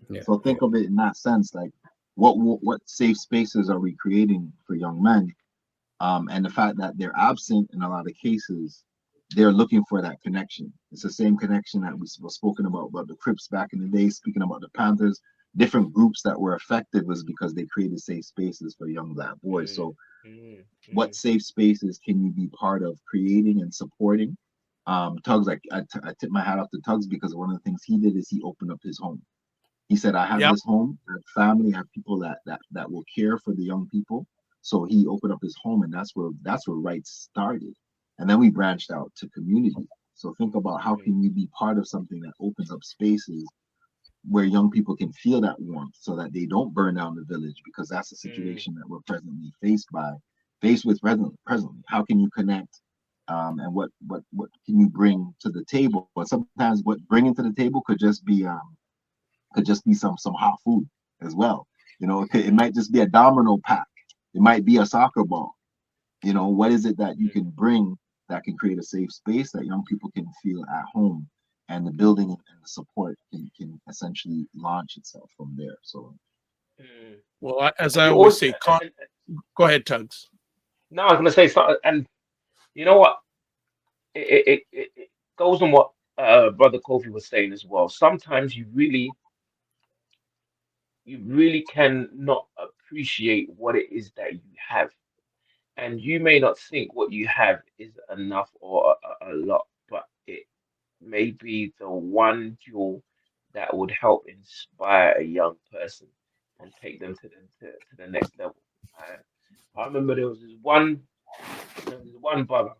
Yeah. So think of it in that sense, like what safe spaces are we creating for young men? And the fact that they're absent in a lot of cases, they're looking for that connection. It's the same connection that we were spoken about the Crips back in the day, speaking about the Panthers. Different groups that were affected was because they created safe spaces for young Black boys. So what safe spaces can you be part of creating and supporting? Tuggs, I tip my hat off to Tuggs because one of the things he did is he opened up his home. He said, I have this home, I have family, I have people that will care for the young people. So he opened up his home, and that's where Rite started. And then we branched out to community. So think about how can you be part of something that opens up spaces where young people can feel that warmth so that they don't burn down the village, because that's the situation that we're presently faced with presently. How can you connect? And what can you bring to the table? But sometimes what bringing to the table could just be some hot food as well. It might just be a domino pack. It might be a soccer ball. What is it that you can bring that can create a safe space that young people can feel at home, and the building and the support can essentially launch itself from there. So, well, as I always say, go ahead, Tuggs. No, I was going to say something, and you know what? It goes on what Brother Kofi was saying as well. Sometimes you really can not appreciate what it is that you have. And you may not think what you have is enough or a lot, but it may be the one jewel that would help inspire a young person and take them to the next level. I remember there was one brother.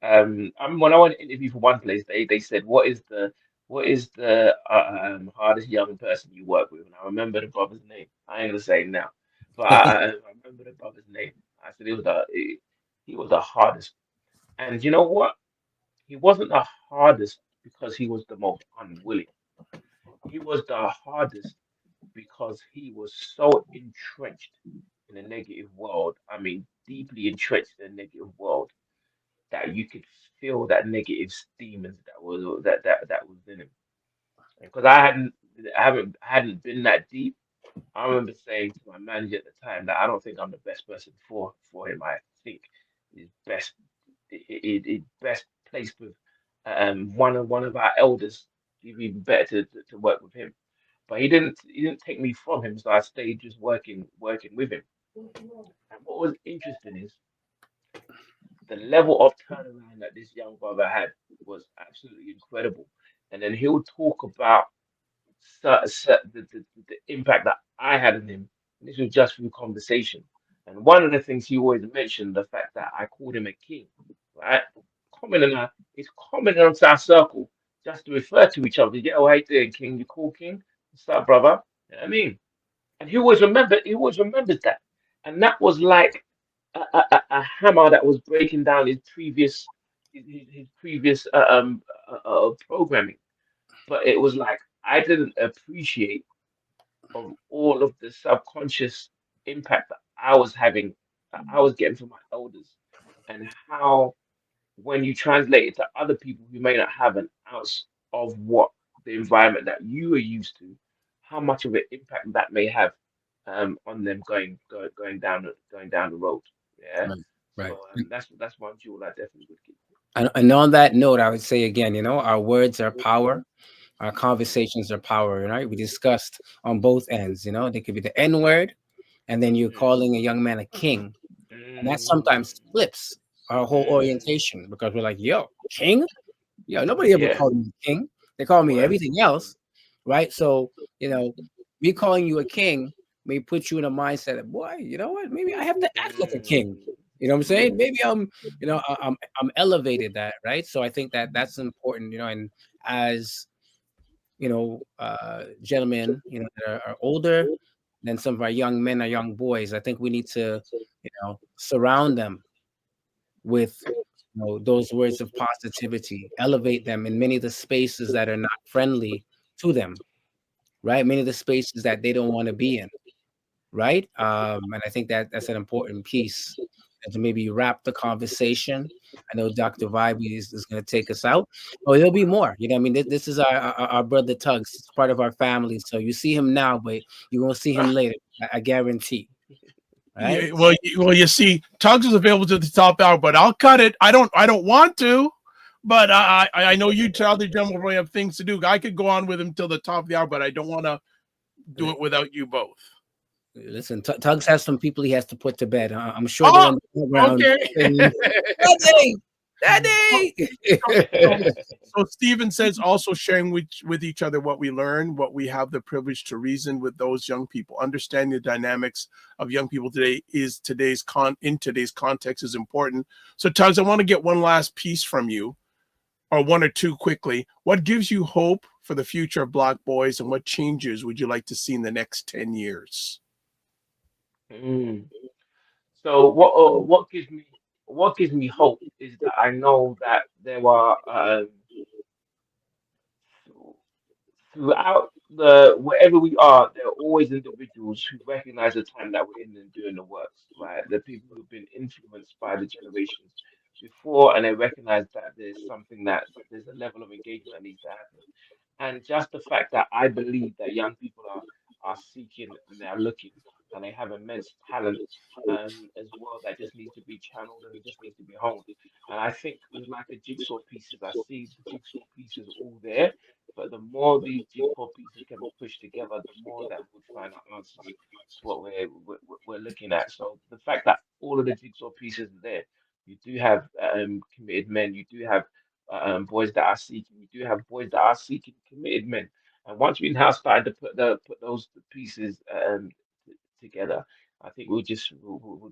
I remember when I went to interview for one place, they said, what is the hardest young person you work with? And I remember the brother's name. I ain't gonna say it now, but I remember the brother's name. I said he was the hardest. And you know what? He wasn't the hardest because he was the most unwilling. He was the hardest because he was so entrenched in a negative world. I mean, deeply entrenched in a negative world that you could feel that negative demons that was in him. Because I hadn't been that deep. I remember saying to my manager at the time that I don't think I'm the best person for him. I think he's best placed with one of our elders. It'd be better to work with him. But he didn't take me from him, so I stayed just working with him. And what was interesting is the level of turnaround that this young brother had was absolutely incredible. And then he'll talk about the impact that I had on him. And this was just through conversation. And one of the things he always mentioned, the fact that I called him a king, right? It's common amongst our circle just to refer to each other. Yeah, oh, hey there, king, you cool king? What's up, brother? You know what I mean? And he always remembers that. And that was like a hammer that was breaking down his previous programming. But it was like I didn't appreciate of all of the subconscious impact that I was having, that I was getting from my elders, and how when you translate it to other people who may not have an ounce of what the environment that you are used to, how much of an impact that may have on them going down the road. Yeah. Right. Right. So that's one jewel I definitely would keep. And on that note, I would say again, our words are power. Our conversations are power, right? We discussed on both ends, they could be the N word, and then you're calling a young man a king. And that sometimes flips our whole orientation because we're like, yo, king? Yo, nobody ever Yeah. called me king. They call me Right. everything else, right? So, me calling you a king may put you in a mindset of, boy, you know what? Maybe I have to act like a king. You know what I'm saying? Maybe I'm elevated that, right? So I think that that's important, and as gentlemen, that are older than some of our young men or young boys, I think we need to, surround them with those words of positivity, elevate them in many of the spaces that are not friendly to them, right? Many of the spaces that they don't want to be in, right? And I think that that's an important piece. And to maybe wrap the conversation. I know Dr. Vibe is going to take us out. Oh, there'll be more. I mean, this is our brother Tuggs. It's part of our family. So you see him now, but you won't see him later. I guarantee. Right? Yeah, well, you see, Tuggs is available to the top hour, but I'll cut it. I don't want to, but I know you other gentlemen really have things to do. I could go on with him till the top of the hour, but I don't want to do it without you both. Listen, Tuggs has some people he has to put to bed. I'm sure they're on the ground. Okay. Daddy. So Stephen says also sharing with each other what we learn, what we have the privilege to reason with those young people. Understanding the dynamics of young people today in today's context is important. So Tuggs, I want to get one last piece from you, or one or two quickly. What gives you hope for the future of Black boys, and what changes would you like to see in the next 10 years? So what gives me hope is that I know that there are throughout wherever we are, there are always individuals who recognize the time that we're in and doing the works, right? The people who've been influenced by the generations before, and they recognize that there's a level of engagement that needs to happen. And just the fact that I believe that young people are seeking and they're looking and they have immense talent as well that just needs to be channeled and it just needs to be honed. And I think with like the jigsaw pieces, I see the jigsaw pieces all there. But the more these jigsaw pieces can be pushed together, the more that we'll find our answers to what we're looking at. So the fact that all of the jigsaw pieces are there, you do have committed men, you do have boys that are seeking. We do have boys that are seeking committed men. And once we now started to put those pieces together, I think we'll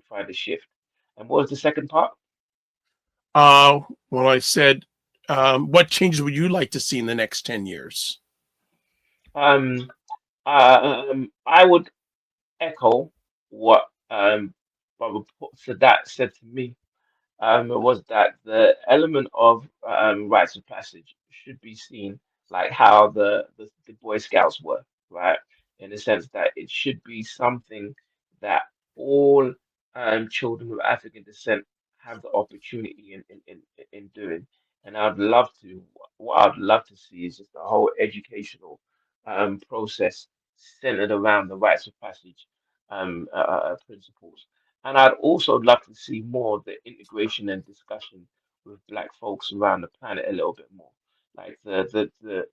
find a shift. And what was the second part? Well, I said, what changes would you like to see in the next 10 years? I would echo what Brother Sadat said to me. Was that the element of rites of passage should be seen like how the Boy Scouts were, right? in the sense that it should be something that all children of African descent have the opportunity in doing. And I'd love to, what I'd love to see is just a whole educational process centered around the rites of passage principles. And I'd also love to see more of the integration and discussion with Black folks around the planet a little bit more. Like the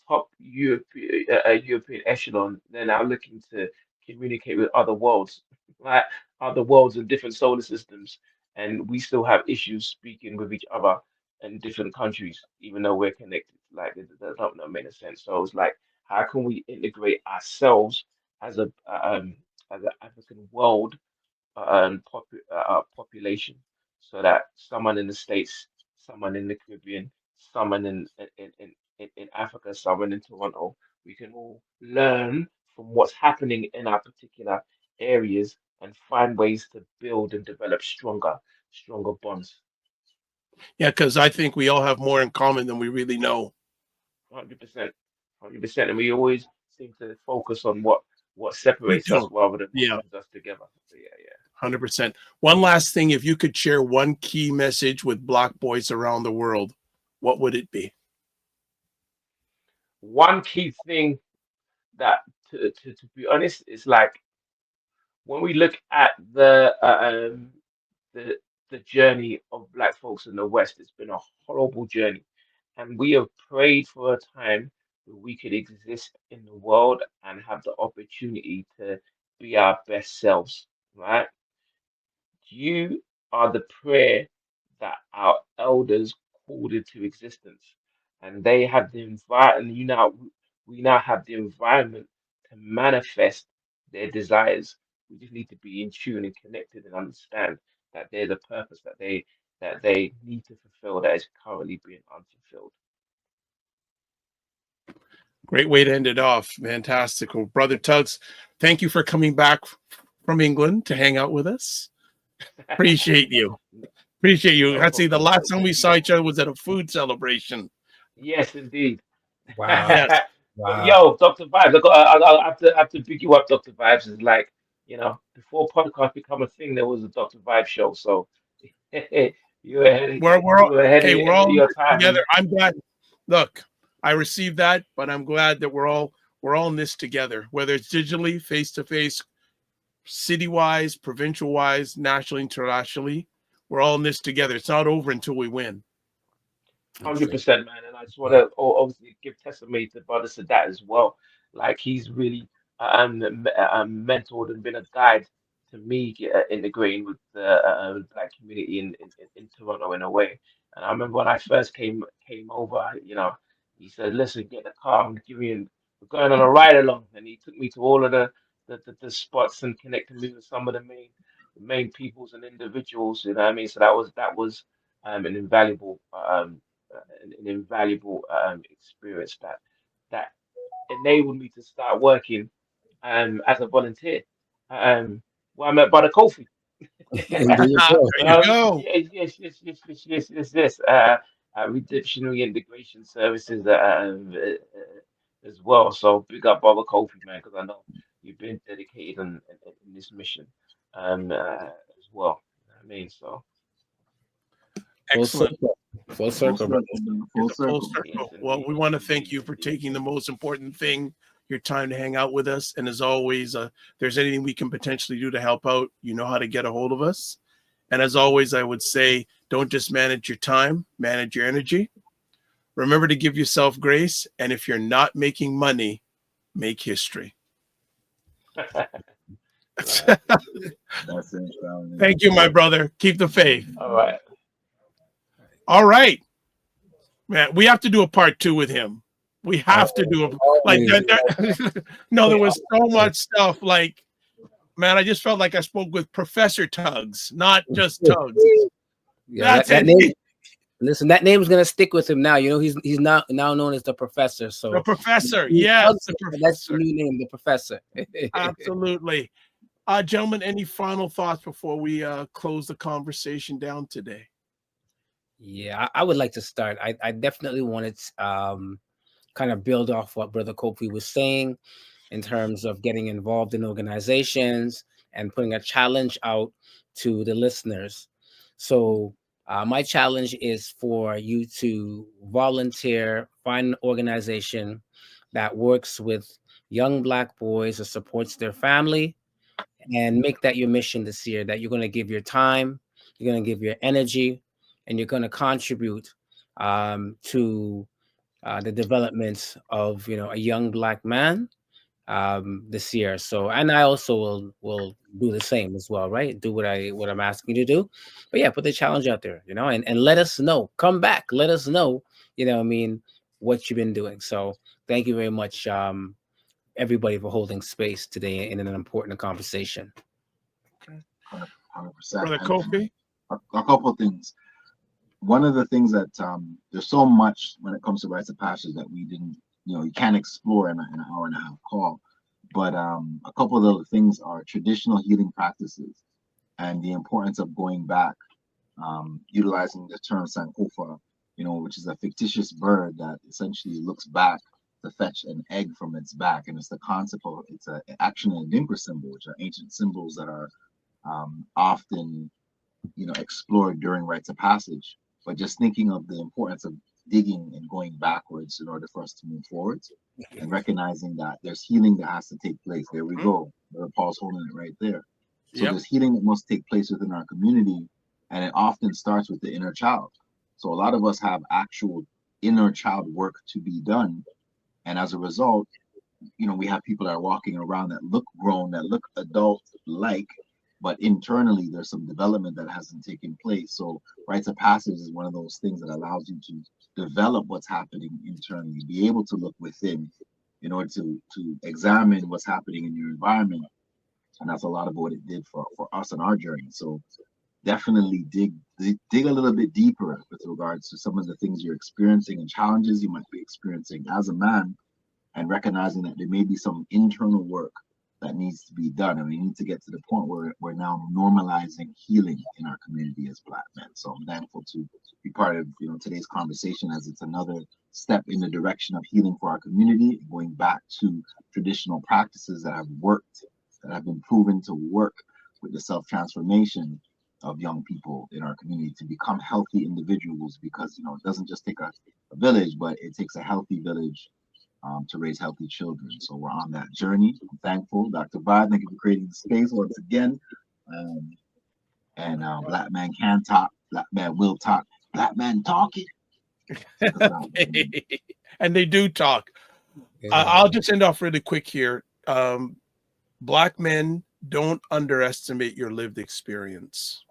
top European echelon, they're now looking to communicate with other worlds, right? Other worlds and different solar systems, and we still have issues speaking with each other in different countries, even though we're connected. Like that don't make sense. So it's like, how can we integrate ourselves as a as an African world population, so that someone in the States, someone in the Caribbean, someone in Africa, someone in Toronto, we can all learn from what's happening in our particular areas and find ways to build and develop stronger bonds. Yeah, because I think we all have more in common than we really know. 100%, 100%, and we always seem to focus on what We separates us don't. rather than what Yeah, brings us together. So yeah. 100%. One last thing, if you could share one key message with Black boys around the world, what would it be? One key thing that, to be honest, is like when we look at the the journey of Black folks in the West, it's been a horrible journey, and we have prayed for a time where we could exist in the world and have the opportunity to be our best selves, right? You are the prayer that our elders called into existence, and they have the environment. We now have the environment to manifest their desires. We just need to be in tune and connected and understand that there's a purpose that they need to fulfill that is currently being unfulfilled. Great way to end it off. Fantastic. Well, Brother Tuggs, thank you for coming back from England to hang out with us. Appreciate you. Appreciate you. No I'd say the problem. last time we saw each other was at a food celebration. Yes, indeed. Wow. Yes. But Wow. yo, Dr. Vibes, I have to pick you up, Dr. Vibes. Is like, before podcast become a thing, there was a Dr. Vibes show. So you were ahead, We're you all were ahead okay. of, We're ahead all of your time, together. man. I'm glad. Look, I received that, but I'm glad that we're all in this together, whether it's digitally, face to face, city wise, provincial wise, nationally, internationally. We're all in this together. It's not over until we win. 100%, man. And I just want to obviously give testimony to Brother Sadat as well. Like he's really mentored and been a guide to me integrating with the Black community in Toronto in a way. And I remember when I first came over, he said, "Listen, get in the car. I'm giving you, we're going on a ride along." And he took me to all of the spots and connected me with some of the main peoples and individuals. You know what I mean? So that was an invaluable an invaluable experience that enabled me to start working as a volunteer. Where I met Brother Kofi. And there you go. There you go. Yes. Redemption Reintegration Services as well. So big up Brother Kofi, man, because I know you've been dedicated in this mission as well. You know what I mean, so Full Excellent. circle. Full circle. Full It's a full circle. circle. yes, Well, indeed, we want to thank you indeed, for indeed. taking the most important thing, your time to hang out with us. And as always, if there's anything we can potentially do to help out, you know how to get a hold of us. And as always, I would say, don't just manage your time, manage your energy. Remember to give yourself grace. And if you're not making money, make history. That's it, family. Thank you, my brother. Keep the faith. All right. All right. Man, we have to do a part 2 with him. We have to do a like that. No, there was so much stuff. Like, man, I just felt like I spoke with Professor Tuggs, not just Tuggs. Yeah, That's that it. name. Listen, that name's gonna stick with him now. You know, he's now known as the professor. So The professor. Yes, the that's the professor. new name, the professor. Absolutely. Gentlemen, any final thoughts before we close the conversation down today? Yeah, I would like to start. I definitely wanted kind of build off what Brother Kofi was saying in terms of getting involved in organizations and putting a challenge out to the listeners. So my challenge is for you to volunteer, find an organization that works with young Black boys or supports their family, and make that your mission this year, that you're going to give your time, you're going to give your energy, and you're going to contribute to the development of, you know, a young Black man this year. So, and I also will do the same as well, right? Do what I'm asking you to do. But yeah, put the challenge out there, you know, and let us know. Come back, let us know, you know, I mean, what you've been doing. So thank you very much, everybody, for holding space today in an important conversation. 100%. Brother Kofi? A couple of things. One of the things that there's so much when it comes to rites of passage that we didn't, you know, you can't explore in an hour and a half call. But a couple of other things are traditional healing practices and the importance of going back, utilizing the term Sankofa, you know, which is a fictitious bird that essentially looks back to fetch an egg from its back. And it's the concept of, it's actually an Adinkra symbol, which are ancient symbols that are often, you know, explored during rites of passage. But just thinking of the importance of digging and going backwards in order for us to move forwards, and recognizing that there's healing that has to take place. There we go. Paul's holding it right there. So there's healing that must take place within our community, and it often starts with the inner child. So a lot of us have actual inner child work to be done, and as a result, you know, we have people that are walking around that look grown, that look adult-like, but internally there's some development that hasn't taken place. So rites of passage is one of those things that allows you to develop what's happening internally, be able to look within in order to examine what's happening in your environment. And that's a lot of what it did for us on our journey. So definitely dig a little bit deeper with regards to some of the things you're experiencing and challenges you might be experiencing as a man, and recognizing that there may be some internal work that needs to be done, and we need to get to the point where we're now normalizing healing in our community as Black men. So I'm thankful to be part of, you know, today's conversation, as it's another step in the direction of healing for our community, going back to traditional practices that have worked, that have been proven to work with the self-transformation of young people in our community to become healthy individuals. Because, you know, it doesn't just take a village, but it takes a healthy village to raise healthy children. So we're on that journey. I'm thankful, Dr. Vibe. Thank you for creating the space once again. Black Man Can Talk, Black Man Will Talk, Black Man Talking. And they do talk. I'll just end off really quick here. Black men, don't underestimate your lived experience.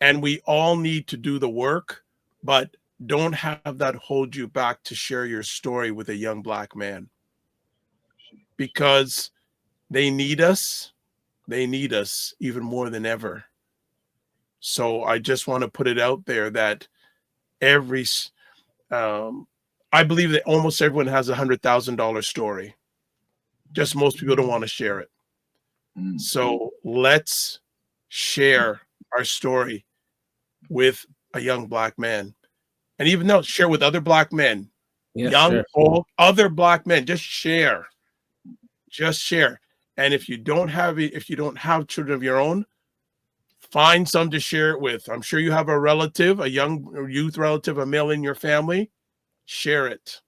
And we all need to do the work, but don't have that hold you back to share your story with a young Black man, because they need us. They need us even more than ever. So I just want to put it out there that I believe that almost everyone has $100,000 story. Just most people don't want to share it. So let's share our story with a young Black man. And even though share with other Black men, young, old, other Black men, just share. Just share. And if you don't have children of your own, find some to share it with. I'm sure you have a relative, a young youth relative, a male in your family. Share it.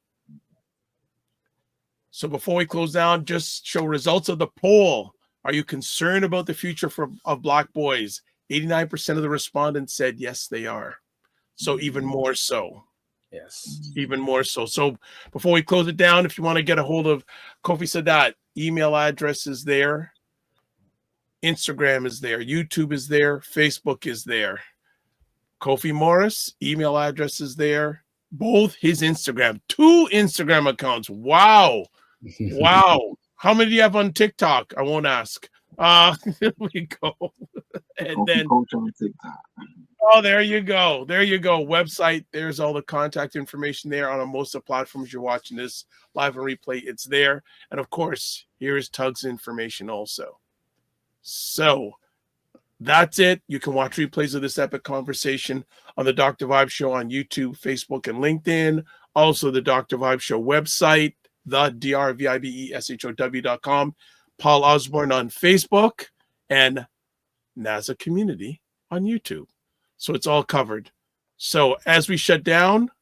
So before we close down, just show results of the poll. Are you concerned about the future of Black boys? 89% of the respondents said yes, they are. So even more so. Yes. Even more so. So before we close it down, if you want to get a hold of Kofi Sadat, email address is there. Instagram is there. YouTube is there. Facebook is there. Kofi Morris, email address is there. Both his Instagram, 2 Instagram accounts. Wow. Wow. How many do you have on TikTok? I won't ask. There we go. And then Coach on TikTok. Oh, there you go. There you go. Website. There's all the contact information there on most of the platforms you're watching this live and replay. It's there. And of course, here's Tuggs information also. So that's it. You can watch replays of this epic conversation on the Dr. Vibe Show on YouTube, Facebook, and LinkedIn, Also, the Dr. Vibe Show website, the drvibeshow.com. Paul Osbourne on Facebook, and NASA Community on YouTube. So it's all covered. So as we shut down,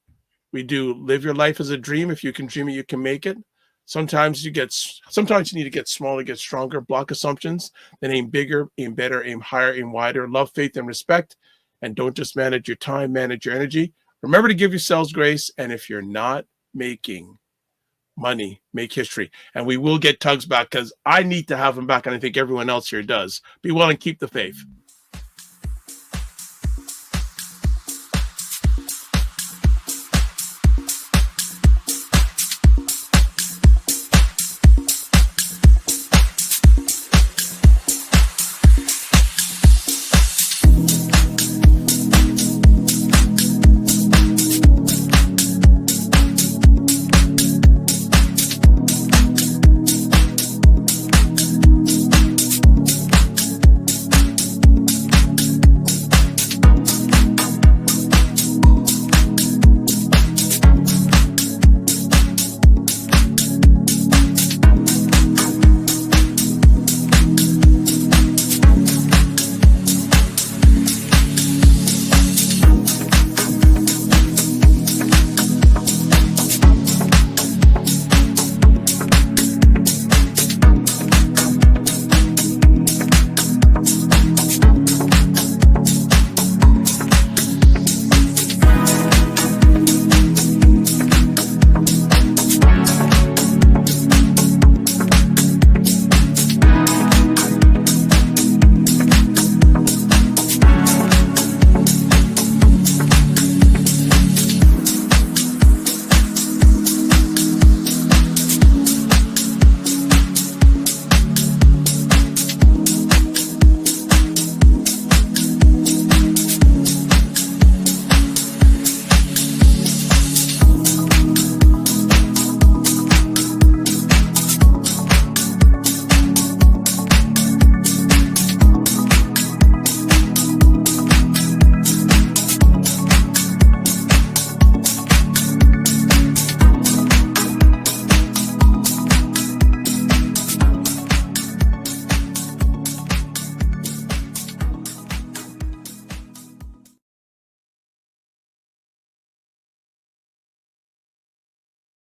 we do live your life as a dream. If you can dream it, you can make it. Sometimes you need to get smaller, get stronger, block assumptions, then aim bigger, aim better, aim higher, aim wider, love, faith, and respect. And don't just manage your time, manage your energy. Remember to give yourselves grace. And if you're not making money, make history. And we will get Tuggs back because I need to have him back. And I think everyone else here does. Be well and keep the faith.